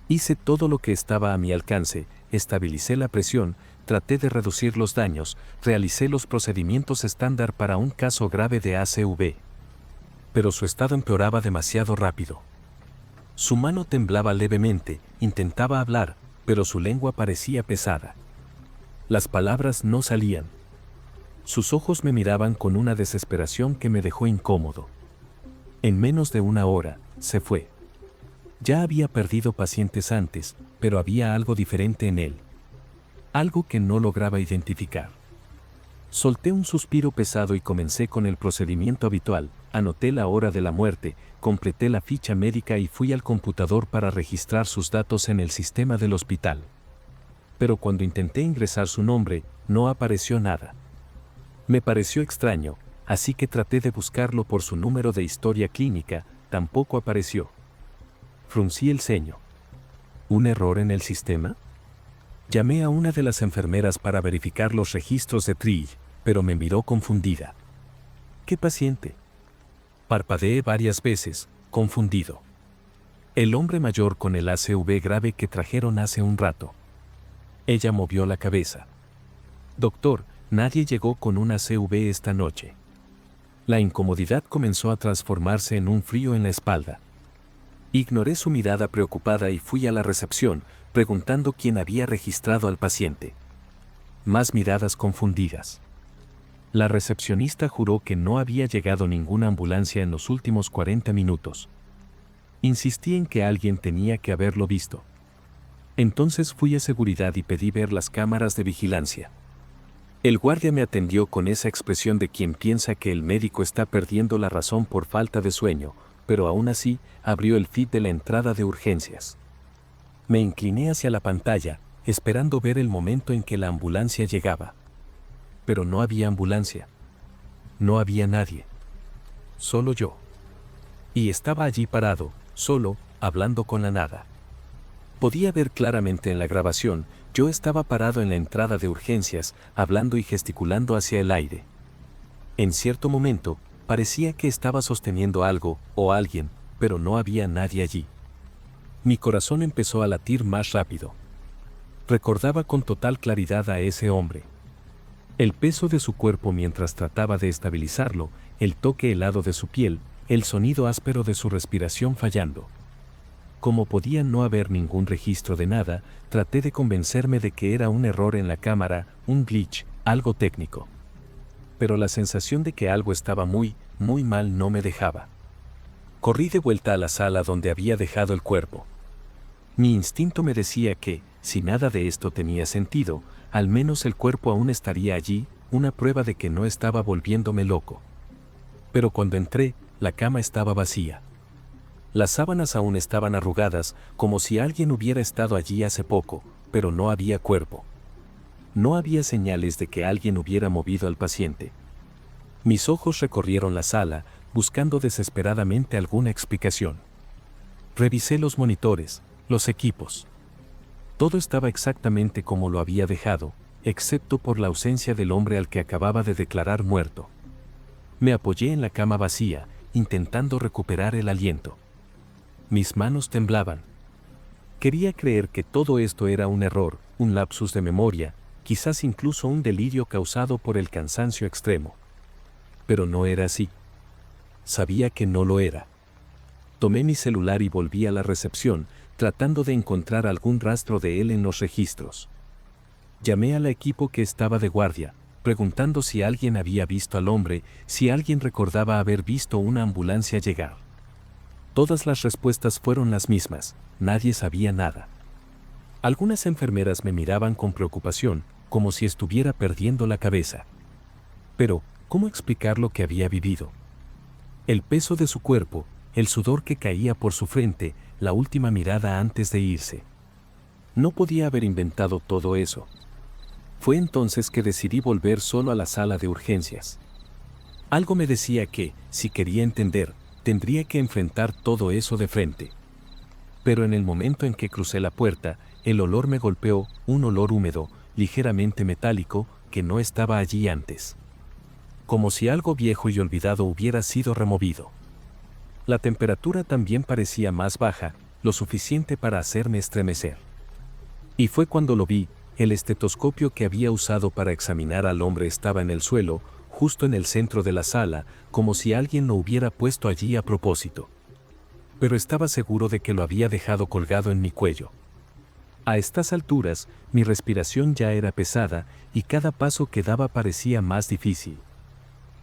Hice todo lo que estaba a mi alcance, estabilicé la presión, traté de reducir los daños, realicé los procedimientos estándar para un caso grave de ACV. Pero su estado empeoraba demasiado rápido. Su mano temblaba levemente, intentaba hablar, pero su lengua parecía pesada. Las palabras no salían. Sus ojos me miraban con una desesperación que me dejó incómodo. En menos de una hora, se fue. Ya había perdido pacientes antes, pero había algo diferente en él. Algo que no lograba identificar. Solté un suspiro pesado y comencé con el procedimiento habitual. Anoté la hora de la muerte, completé la ficha médica y fui al computador para registrar sus datos en el sistema del hospital. Pero cuando intenté ingresar su nombre, no apareció nada. Me pareció extraño, así que traté de buscarlo por su número de historia clínica, tampoco apareció. Fruncí el ceño. ¿Un error en el sistema? Llamé a una de las enfermeras para verificar los registros de Trill, pero me miró confundida. ¿Qué paciente? Parpadeé varias veces, confundido. El hombre mayor con el ACV grave que trajeron hace un rato. Ella movió la cabeza. Doctor, nadie llegó con un ACV esta noche. La incomodidad comenzó a transformarse en un frío en la espalda. Ignoré su mirada preocupada y fui a la recepción, preguntando quién había registrado al paciente. Más miradas confundidas. La recepcionista juró que no había llegado ninguna ambulancia en los últimos 40 minutos. Insistí en que alguien tenía que haberlo visto. Entonces fui a seguridad y pedí ver las cámaras de vigilancia. El guardia me atendió con esa expresión de quien piensa que el médico está perdiendo la razón por falta de sueño, pero aún así abrió el feed de la entrada de urgencias. Me incliné hacia la pantalla, esperando ver el momento en que la ambulancia llegaba. Pero no había ambulancia. No había nadie. Solo yo. Y estaba allí parado, solo, hablando con la nada. Podía ver claramente en la grabación, yo estaba parado en la entrada de urgencias, hablando y gesticulando hacia el aire. En cierto momento, parecía que estaba sosteniendo algo, o alguien, pero no había nadie allí. Mi corazón empezó a latir más rápido. Recordaba con total claridad a ese hombre. El peso de su cuerpo mientras trataba de estabilizarlo, el toque helado de su piel, el sonido áspero de su respiración fallando. Como podía no haber ningún registro de nada, traté de convencerme de que era un error en la cámara, un glitch, algo técnico. Pero la sensación de que algo estaba muy mal no me dejaba. Corrí de vuelta a la sala donde había dejado el cuerpo. Mi instinto me decía que, si nada de esto tenía sentido, al menos el cuerpo aún estaría allí, una prueba de que no estaba volviéndome loco. Pero cuando entré, la cama estaba vacía. Las sábanas aún estaban arrugadas, como si alguien hubiera estado allí hace poco, pero no había cuerpo. No había señales de que alguien hubiera movido al paciente. Mis ojos recorrieron la sala, buscando desesperadamente alguna explicación. Revisé los monitores, los equipos. Todo estaba exactamente como lo había dejado, excepto por la ausencia del hombre al que acababa de declarar muerto. Me apoyé en la cama vacía, intentando recuperar el aliento. Mis manos temblaban. Quería creer que todo esto era un error, un lapsus de memoria, quizás incluso un delirio causado por el cansancio extremo. Pero no era así. Sabía que no lo era. Tomé mi celular y volví a la recepción, tratando de encontrar algún rastro de él en los registros. Llamé al equipo que estaba de guardia, preguntando si alguien había visto al hombre, si alguien recordaba haber visto una ambulancia llegar. Todas las respuestas fueron las mismas, nadie sabía nada. Algunas enfermeras me miraban con preocupación, como si estuviera perdiendo la cabeza. Pero, ¿cómo explicar lo que había vivido? El peso de su cuerpo, el sudor que caía por su frente, la última mirada antes de irse. No podía haber inventado todo eso. Fue entonces que decidí volver solo a la sala de urgencias. Algo me decía que, si quería entender, tendría que enfrentar todo eso de frente. Pero en el momento en que crucé la puerta, el olor me golpeó, un olor húmedo, ligeramente metálico, que no estaba allí antes. Como si algo viejo y olvidado hubiera sido removido. La temperatura también parecía más baja, lo suficiente para hacerme estremecer. Y fue cuando lo vi, el estetoscopio que había usado para examinar al hombre estaba en el suelo, justo en el centro de la sala, como si alguien lo hubiera puesto allí a propósito. Pero estaba seguro de que lo había dejado colgado en mi cuello. A estas alturas, mi respiración ya era pesada, y cada paso que daba parecía más difícil.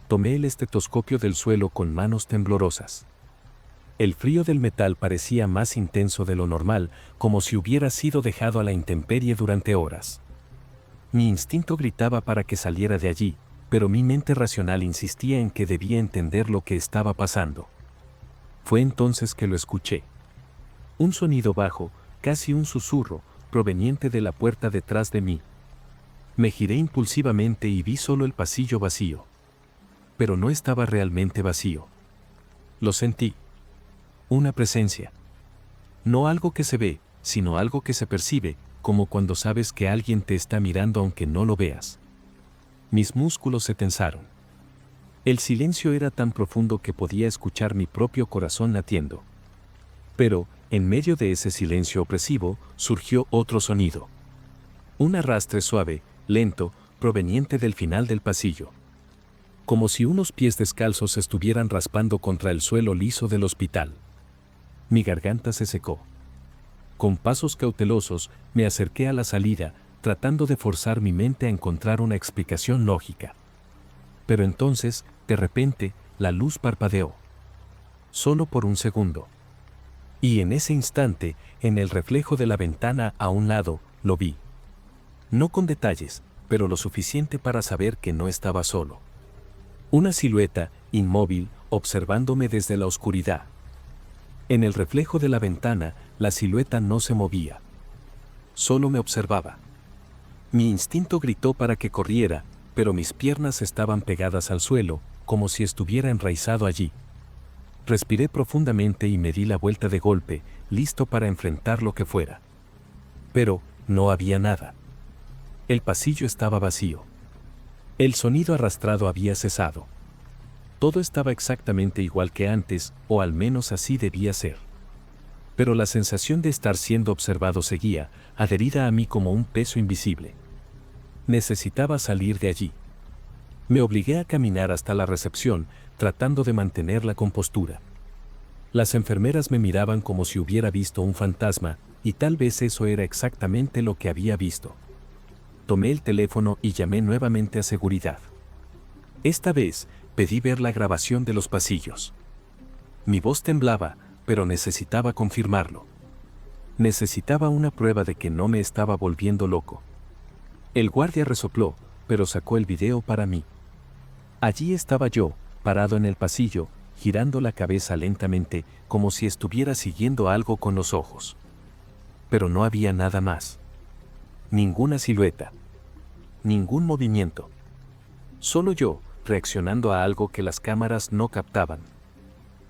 Tomé el estetoscopio del suelo con manos temblorosas. El frío del metal parecía más intenso de lo normal, como si hubiera sido dejado a la intemperie durante horas. Mi instinto gritaba para que saliera de allí, pero mi mente racional insistía en que debía entender lo que estaba pasando. Fue entonces que lo escuché. Un sonido bajo, casi un susurro, proveniente de la puerta detrás de mí. Me giré impulsivamente y vi solo el pasillo vacío. Pero no estaba realmente vacío. Lo sentí. Una presencia. No algo que se ve, sino algo que se percibe, como cuando sabes que alguien te está mirando aunque no lo veas. Mis músculos se tensaron. El silencio era tan profundo que podía escuchar mi propio corazón latiendo. Pero, en medio de ese silencio opresivo, surgió otro sonido. Un arrastre suave, lento, proveniente del final del pasillo. Como si unos pies descalzos estuvieran raspando contra el suelo liso del hospital. Mi garganta se secó. Con pasos cautelosos, me acerqué a la salida, tratando de forzar mi mente a encontrar una explicación lógica. Pero entonces, de repente, la luz parpadeó. Solo por un segundo. Y en ese instante, en el reflejo de la ventana a un lado, lo vi. No con detalles, pero lo suficiente para saber que no estaba solo. Una silueta, inmóvil, observándome desde la oscuridad. En el reflejo de la ventana, la silueta no se movía. Solo me observaba. Mi instinto gritó para que corriera, pero mis piernas estaban pegadas al suelo, como si estuviera enraizado allí. Respiré profundamente y me di la vuelta de golpe, listo para enfrentar lo que fuera. Pero no había nada. El pasillo estaba vacío. El sonido arrastrado había cesado. Todo estaba exactamente igual que antes, o al menos así debía ser. Pero la sensación de estar siendo observado seguía, adherida a mí como un peso invisible. Necesitaba salir de allí. Me obligué a caminar hasta la recepción, tratando de mantener la compostura. Las enfermeras me miraban como si hubiera visto un fantasma, y tal vez eso era exactamente lo que había visto. Tomé el teléfono y llamé nuevamente a seguridad. Esta vez, pedí ver la grabación de los pasillos. Mi voz temblaba, pero necesitaba confirmarlo. Necesitaba una prueba de que no me estaba volviendo loco. El guardia resopló, pero sacó el video para mí. Allí estaba yo, parado en el pasillo, girando la cabeza lentamente, como si estuviera siguiendo algo con los ojos. Pero no había nada más. Ninguna silueta. Ningún movimiento. Solo yo, reaccionando a algo que las cámaras no captaban.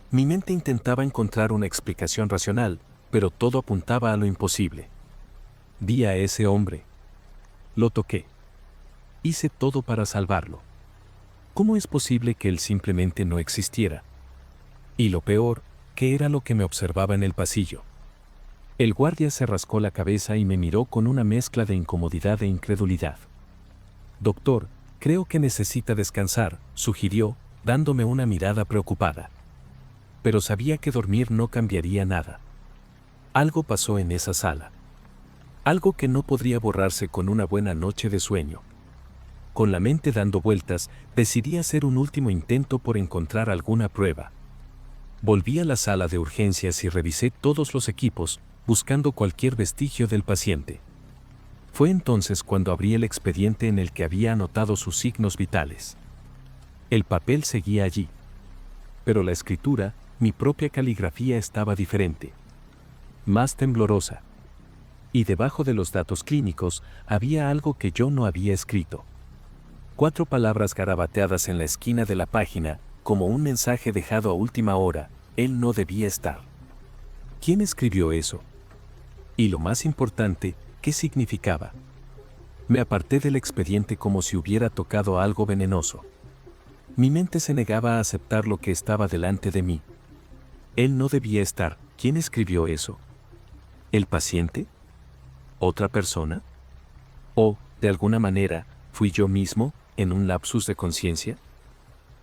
Mi mente intentaba encontrar una explicación racional, pero todo apuntaba a lo imposible. Vi a ese hombre. Lo toqué. Hice todo para salvarlo. ¿Cómo es posible que él simplemente no existiera? Y lo peor, ¿qué era lo que me observaba en el pasillo? El guardia se rascó la cabeza y me miró con una mezcla de incomodidad e incredulidad. Doctor, creo que necesita descansar, sugirió, dándome una mirada preocupada. Pero sabía que dormir no cambiaría nada. Algo pasó en esa sala. Algo que no podría borrarse con una buena noche de sueño. Con la mente dando vueltas, decidí hacer un último intento por encontrar alguna prueba. Volví a la sala de urgencias y revisé todos los equipos, buscando cualquier vestigio del paciente. Fue entonces cuando abrí el expediente en el que había anotado sus signos vitales. El papel seguía allí. Pero la escritura, mi propia caligrafía estaba diferente. Más temblorosa. Y debajo de los datos clínicos, había algo que yo no había escrito. 4 palabras garabateadas en la esquina de la página, como un mensaje dejado a última hora: él no debía estar. ¿Quién escribió eso? Y lo más importante, ¿qué significaba? Me aparté del expediente como si hubiera tocado algo venenoso. Mi mente se negaba a aceptar lo que estaba delante de mí. Él no debía estar. ¿Quién escribió eso? ¿El paciente? ¿Otra persona? ¿O, de alguna manera, fui yo mismo, en un lapsus de conciencia?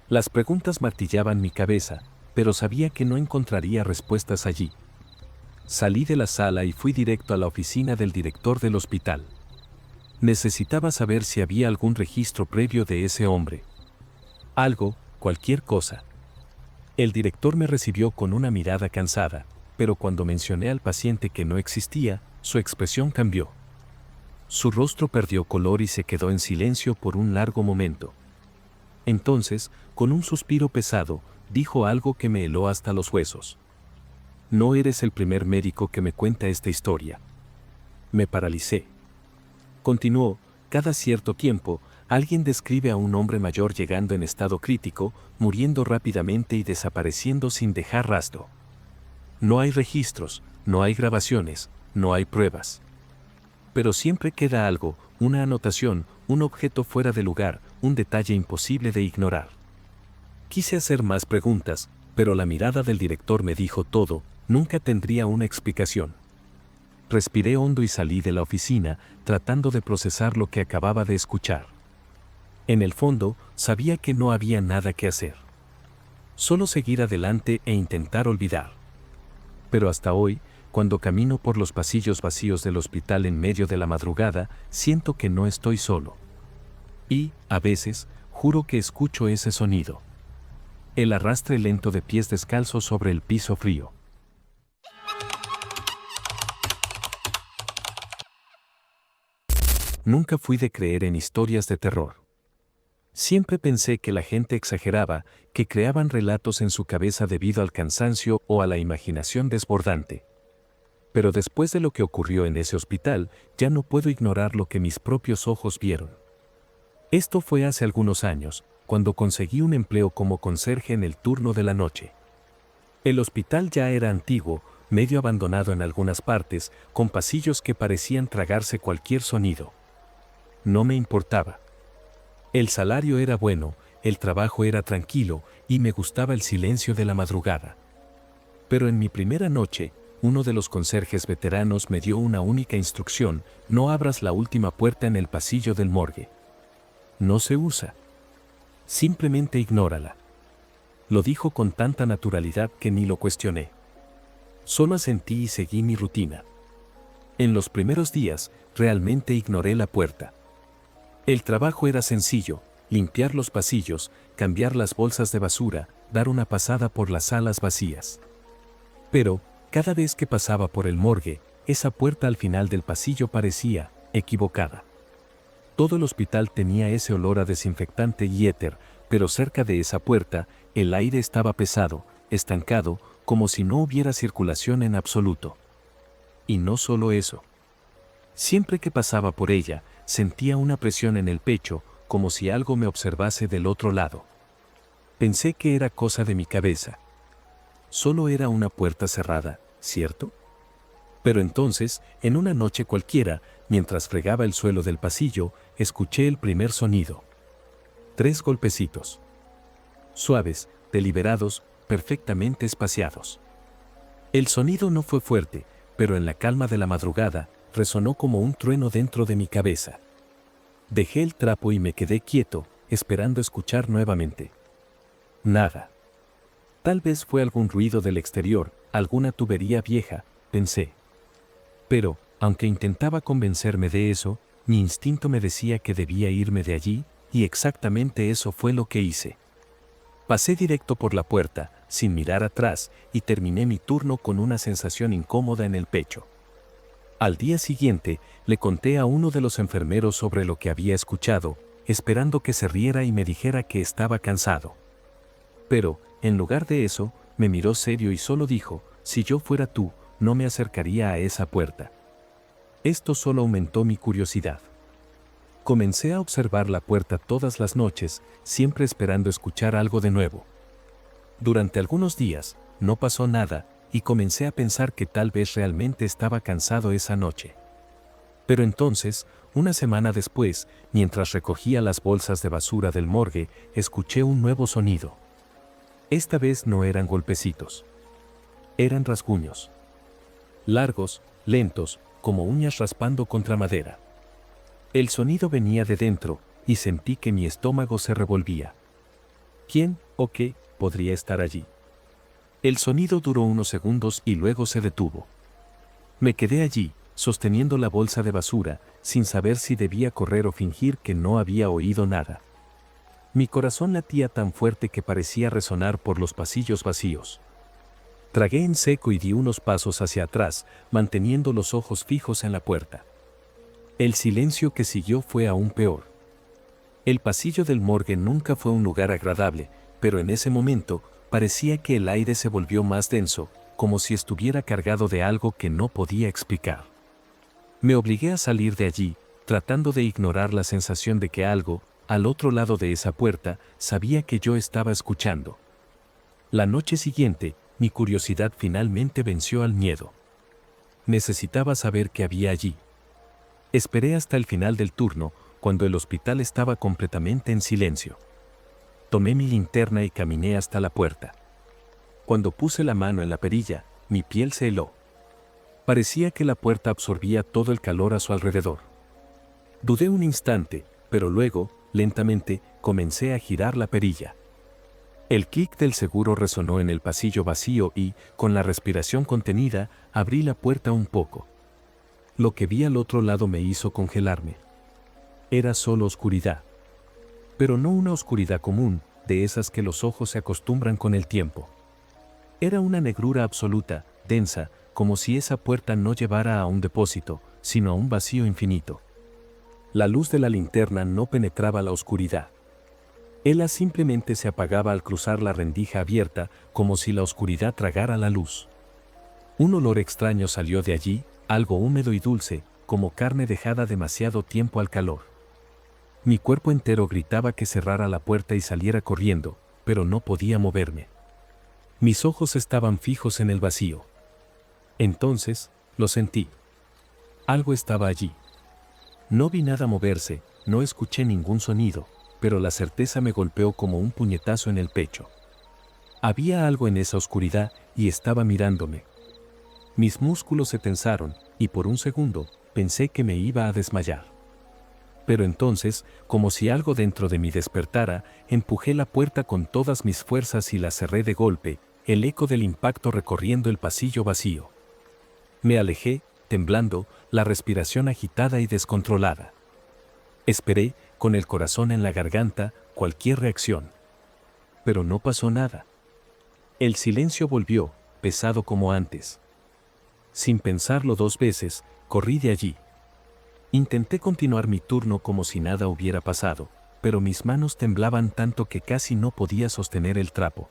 Las preguntas martillaban mi cabeza, pero sabía que no encontraría respuestas allí. Salí de la sala y fui directo a la oficina del director del hospital. Necesitaba saber si había algún registro previo de ese hombre. Algo, cualquier cosa. El director me recibió con una mirada cansada, pero cuando mencioné al paciente que no existía, su expresión cambió. Su rostro perdió color y se quedó en silencio por un largo momento. Entonces, con un suspiro pesado, dijo algo que me heló hasta los huesos. No eres el primer médico que me cuenta esta historia. Me paralicé. Continuó, cada cierto tiempo, alguien describe a un hombre mayor llegando en estado crítico, muriendo rápidamente y desapareciendo sin dejar rastro. No hay registros, no hay grabaciones, no hay pruebas. Pero siempre queda algo, una anotación, un objeto fuera de lugar, un detalle imposible de ignorar. Quise hacer más preguntas, pero la mirada del director me dijo todo, nunca tendría una explicación. Respiré hondo y salí de la oficina, tratando de procesar lo que acababa de escuchar. En el fondo, sabía que no había nada que hacer. Solo seguir adelante e intentar olvidar. Pero hasta hoy, cuando camino por los pasillos vacíos del hospital en medio de la madrugada, siento que no estoy solo. Y, a veces, juro que escucho ese sonido. El arrastre lento de pies descalzos sobre el piso frío. Nunca fui de creer en historias de terror. Siempre pensé que la gente exageraba, que creaban relatos en su cabeza debido al cansancio o a la imaginación desbordante. Pero después de lo que ocurrió en ese hospital, ya no puedo ignorar lo que mis propios ojos vieron. Esto fue hace algunos años, cuando conseguí un empleo como conserje en el turno de la noche. El hospital ya era antiguo, medio abandonado en algunas partes, con pasillos que parecían tragarse cualquier sonido. No me importaba. El salario era bueno, el trabajo era tranquilo y me gustaba el silencio de la madrugada. Pero en mi primera noche, uno de los conserjes veteranos me dio una única instrucción: no abras la última puerta en el pasillo del morgue. No se usa. Simplemente ignórala. Lo dijo con tanta naturalidad que ni lo cuestioné. Solo asentí y seguí mi rutina. En los primeros días, realmente ignoré la puerta. El trabajo era sencillo: limpiar los pasillos, cambiar las bolsas de basura, dar una pasada por las salas vacías. Pero, cada vez que pasaba por el morgue, esa puerta al final del pasillo parecía equivocada. Todo el hospital tenía ese olor a desinfectante y éter, pero cerca de esa puerta, el aire estaba pesado, estancado, como si no hubiera circulación en absoluto. Y no solo eso. Siempre que pasaba por ella, sentía una presión en el pecho, como si algo me observase del otro lado. Pensé que era cosa de mi cabeza. Solo era una puerta cerrada, ¿cierto? Pero entonces, en una noche cualquiera, mientras fregaba el suelo del pasillo, escuché el primer sonido. 3 golpecitos. Suaves, deliberados, perfectamente espaciados. El sonido no fue fuerte, pero en la calma de la madrugada, resonó como un trueno dentro de mi cabeza. Dejé el trapo y me quedé quieto, esperando escuchar nuevamente. Nada. Tal vez fue algún ruido del exterior, alguna tubería vieja, pensé. Pero, aunque intentaba convencerme de eso, mi instinto me decía que debía irme de allí, y exactamente eso fue lo que hice. Pasé directo por la puerta, sin mirar atrás, y terminé mi turno con una sensación incómoda en el pecho. Al día siguiente, le conté a uno de los enfermeros sobre lo que había escuchado, esperando que se riera y me dijera que estaba cansado. Pero, en lugar de eso, me miró serio y solo dijo: si yo fuera tú, no me acercaría a esa puerta. Esto solo aumentó mi curiosidad. Comencé a observar la puerta todas las noches, siempre esperando escuchar algo de nuevo. Durante algunos días, no pasó nada, y comencé a pensar que tal vez realmente estaba cansado esa noche. Pero entonces, una semana después, mientras recogía las bolsas de basura del morgue, escuché un nuevo sonido. Esta vez no eran golpecitos. Eran rasguños. Largos, lentos, como uñas raspando contra madera. El sonido venía de dentro, y sentí que mi estómago se revolvía. ¿Quién o qué podría estar allí? El sonido duró unos segundos y luego se detuvo. Me quedé allí, sosteniendo la bolsa de basura, sin saber si debía correr o fingir que no había oído nada. Mi corazón latía tan fuerte que parecía resonar por los pasillos vacíos. Tragué en seco y di unos pasos hacia atrás, manteniendo los ojos fijos en la puerta. El silencio que siguió fue aún peor. El pasillo del morgue nunca fue un lugar agradable, pero en ese momento parecía que el aire se volvió más denso, como si estuviera cargado de algo que no podía explicar. Me obligué a salir de allí, tratando de ignorar la sensación de que algo, al otro lado de esa puerta, sabía que yo estaba escuchando. La noche siguiente, mi curiosidad finalmente venció al miedo. Necesitaba saber qué había allí. Esperé hasta el final del turno, cuando el hospital estaba completamente en silencio. Tomé mi linterna y caminé hasta la puerta. Cuando puse la mano en la perilla, mi piel se heló. Parecía que la puerta absorbía todo el calor a su alrededor. Dudé un instante, pero luego, lentamente, comencé a girar la perilla. El clic del seguro resonó en el pasillo vacío y, con la respiración contenida, abrí la puerta un poco. Lo que vi al otro lado me hizo congelarme. Era solo oscuridad. Pero no una oscuridad común, de esas que los ojos se acostumbran con el tiempo. Era una negrura absoluta, densa, como si esa puerta no llevara a un depósito, sino a un vacío infinito. La luz de la linterna no penetraba la oscuridad. Ella simplemente se apagaba al cruzar la rendija abierta, como si la oscuridad tragara la luz. Un olor extraño salió de allí, algo húmedo y dulce, como carne dejada demasiado tiempo al calor. Mi cuerpo entero gritaba que cerrara la puerta y saliera corriendo, pero no podía moverme. Mis ojos estaban fijos en el vacío. Entonces, lo sentí. Algo estaba allí. No vi nada moverse, no escuché ningún sonido, pero la certeza me golpeó como un puñetazo en el pecho. Había algo en esa oscuridad y estaba mirándome. Mis músculos se tensaron, y por un segundo, pensé que me iba a desmayar. Pero entonces, como si algo dentro de mí despertara, empujé la puerta con todas mis fuerzas y la cerré de golpe, el eco del impacto recorriendo el pasillo vacío. Me alejé, temblando, la respiración agitada y descontrolada. Esperé, con el corazón en la garganta, cualquier reacción. Pero no pasó nada. El silencio volvió, pesado como antes. Sin pensarlo 2 veces, corrí de allí. Intenté continuar mi turno como si nada hubiera pasado, pero mis manos temblaban tanto que casi no podía sostener el trapo.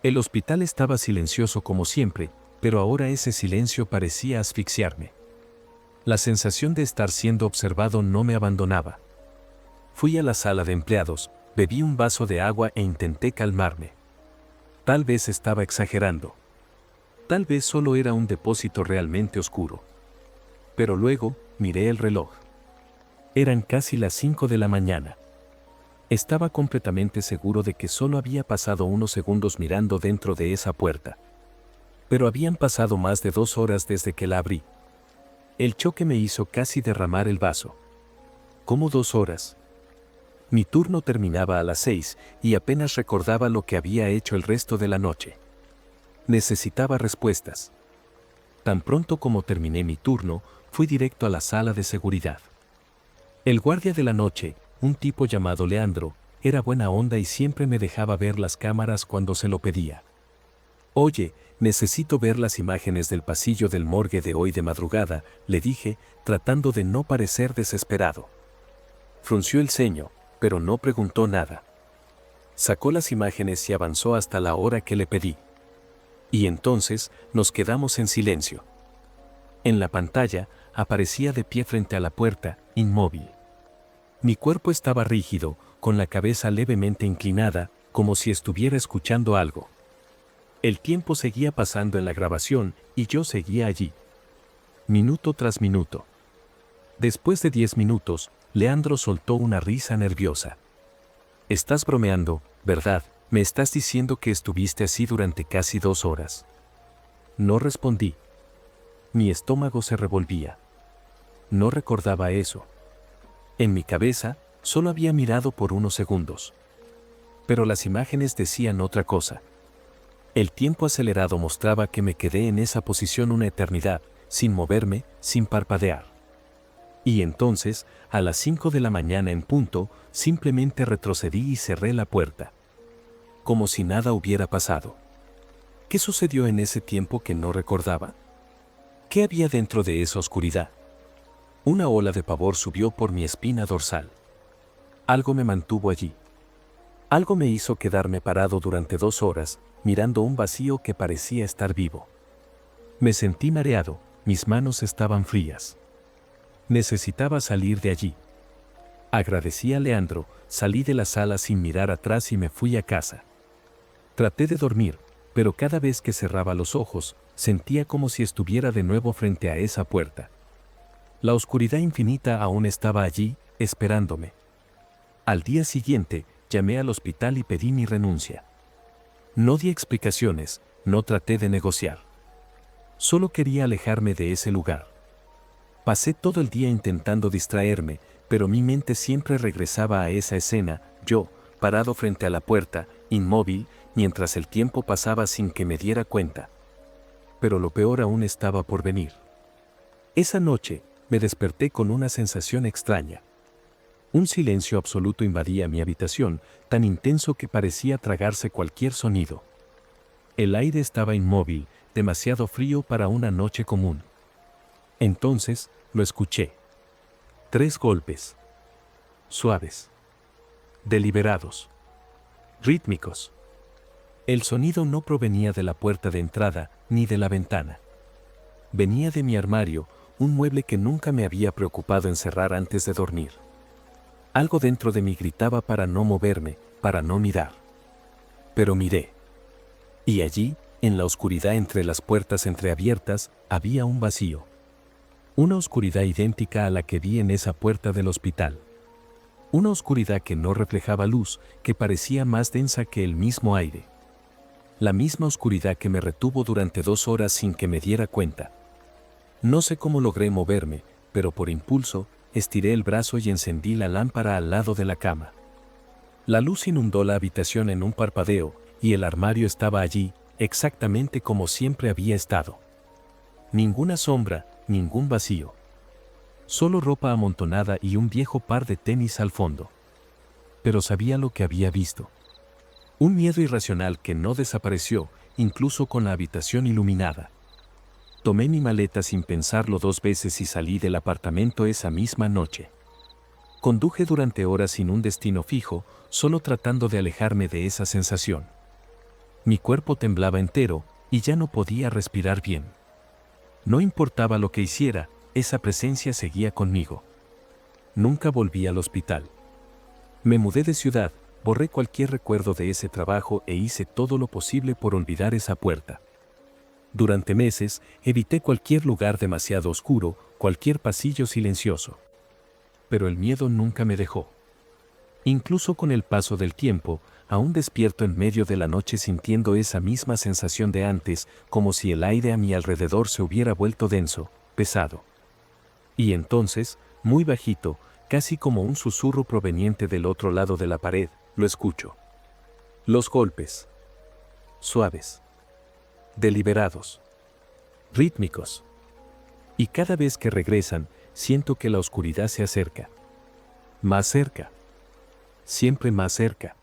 El hospital estaba silencioso como siempre, pero ahora ese silencio parecía asfixiarme. La sensación de estar siendo observado no me abandonaba. Fui a la sala de empleados, bebí un vaso de agua e intenté calmarme. Tal vez estaba exagerando. Tal vez solo era un depósito realmente oscuro. Pero luego, miré el reloj. Eran casi las 5 de la mañana. Estaba completamente seguro de que solo había pasado unos segundos mirando dentro de esa puerta. Pero habían pasado más de 2 horas desde que la abrí. El choque me hizo casi derramar el vaso. ¿Cómo 2 horas? Mi turno terminaba a las 6 y apenas recordaba lo que había hecho el resto de la noche. Necesitaba respuestas. Tan pronto como terminé mi turno, fui directo a la sala de seguridad. El guardia de la noche, un tipo llamado Leandro, era buena onda y siempre me dejaba ver las cámaras cuando se lo pedía. Oye, necesito ver las imágenes del pasillo del morgue de hoy de madrugada, le dije, tratando de no parecer desesperado. Frunció el ceño, pero no preguntó nada. Sacó las imágenes y avanzó hasta la hora que le pedí. Y entonces nos quedamos en silencio. En la pantalla, aparecía de pie frente a la puerta, inmóvil. Mi cuerpo estaba rígido, con la cabeza levemente inclinada, como si estuviera escuchando algo. El tiempo seguía pasando en la grabación y yo seguía allí. Minuto tras minuto. Después de 10 minutos, Leandro soltó una risa nerviosa. «Estás bromeando, ¿verdad? Me estás diciendo que estuviste así durante casi 2 horas». No respondí. Mi estómago se revolvía. No recordaba eso. En mi cabeza, solo había mirado por unos segundos. Pero las imágenes decían otra cosa. El tiempo acelerado mostraba que me quedé en esa posición una eternidad, sin moverme, sin parpadear. Y entonces, a las 5 de la mañana en punto, simplemente retrocedí y cerré la puerta. Como si nada hubiera pasado. ¿Qué sucedió en ese tiempo que no recordaba? ¿Qué había dentro de esa oscuridad? Una ola de pavor subió por mi espina dorsal. Algo me mantuvo allí. Algo me hizo quedarme parado durante 2 horas, mirando un vacío que parecía estar vivo. Me sentí mareado, mis manos estaban frías. Necesitaba salir de allí. Agradecí a Leandro, salí de la sala sin mirar atrás y me fui a casa. Traté de dormir, pero cada vez que cerraba los ojos, sentía como si estuviera de nuevo frente a esa puerta. La oscuridad infinita aún estaba allí, esperándome. Al día siguiente, llamé al hospital y pedí mi renuncia. No di explicaciones, no traté de negociar. Solo quería alejarme de ese lugar. Pasé todo el día intentando distraerme, pero mi mente siempre regresaba a esa escena, yo, parado frente a la puerta, inmóvil, mientras el tiempo pasaba sin que me diera cuenta. Pero lo peor aún estaba por venir. Esa noche, me desperté con una sensación extraña. Un silencio absoluto invadía mi habitación, tan intenso que parecía tragarse cualquier sonido. El aire estaba inmóvil, demasiado frío para una noche común. Entonces, lo escuché. 3 golpes. Suaves. Deliberados. Rítmicos. El sonido no provenía de la puerta de entrada, ni de la ventana. Venía de mi armario, un mueble que nunca me había preocupado en cerrar antes de dormir. Algo dentro de mí gritaba para no moverme, para no mirar. Pero miré. Y allí, en la oscuridad entre las puertas entreabiertas, había un vacío. Una oscuridad idéntica a la que vi en esa puerta del hospital. Una oscuridad que no reflejaba luz, que parecía más densa que el mismo aire. La misma oscuridad que me retuvo durante 2 horas sin que me diera cuenta. No sé cómo logré moverme, pero por impulso, estiré el brazo y encendí la lámpara al lado de la cama. La luz inundó la habitación en un parpadeo, y el armario estaba allí, exactamente como siempre había estado. Ninguna sombra, ningún vacío. Solo ropa amontonada y un viejo par de tenis al fondo. Pero sabía lo que había visto. Un miedo irracional que no desapareció, incluso con la habitación iluminada. Tomé mi maleta sin pensarlo 2 veces y salí del apartamento esa misma noche. Conduje durante horas sin un destino fijo, solo tratando de alejarme de esa sensación. Mi cuerpo temblaba entero, y ya no podía respirar bien. No importaba lo que hiciera, esa presencia seguía conmigo. Nunca volví al hospital. Me mudé de ciudad, borré cualquier recuerdo de ese trabajo e hice todo lo posible por olvidar esa puerta. Durante meses, evité cualquier lugar demasiado oscuro, cualquier pasillo silencioso. Pero el miedo nunca me dejó. Incluso con el paso del tiempo, aún despierto en medio de la noche sintiendo esa misma sensación de antes, como si el aire a mi alrededor se hubiera vuelto denso, pesado. Y entonces, muy bajito, casi como un susurro proveniente del otro lado de la pared, lo escucho. Los golpes. Suaves. Deliberados. Rítmicos. Y cada vez que regresan, siento que la oscuridad se acerca. Más cerca. Siempre más cerca.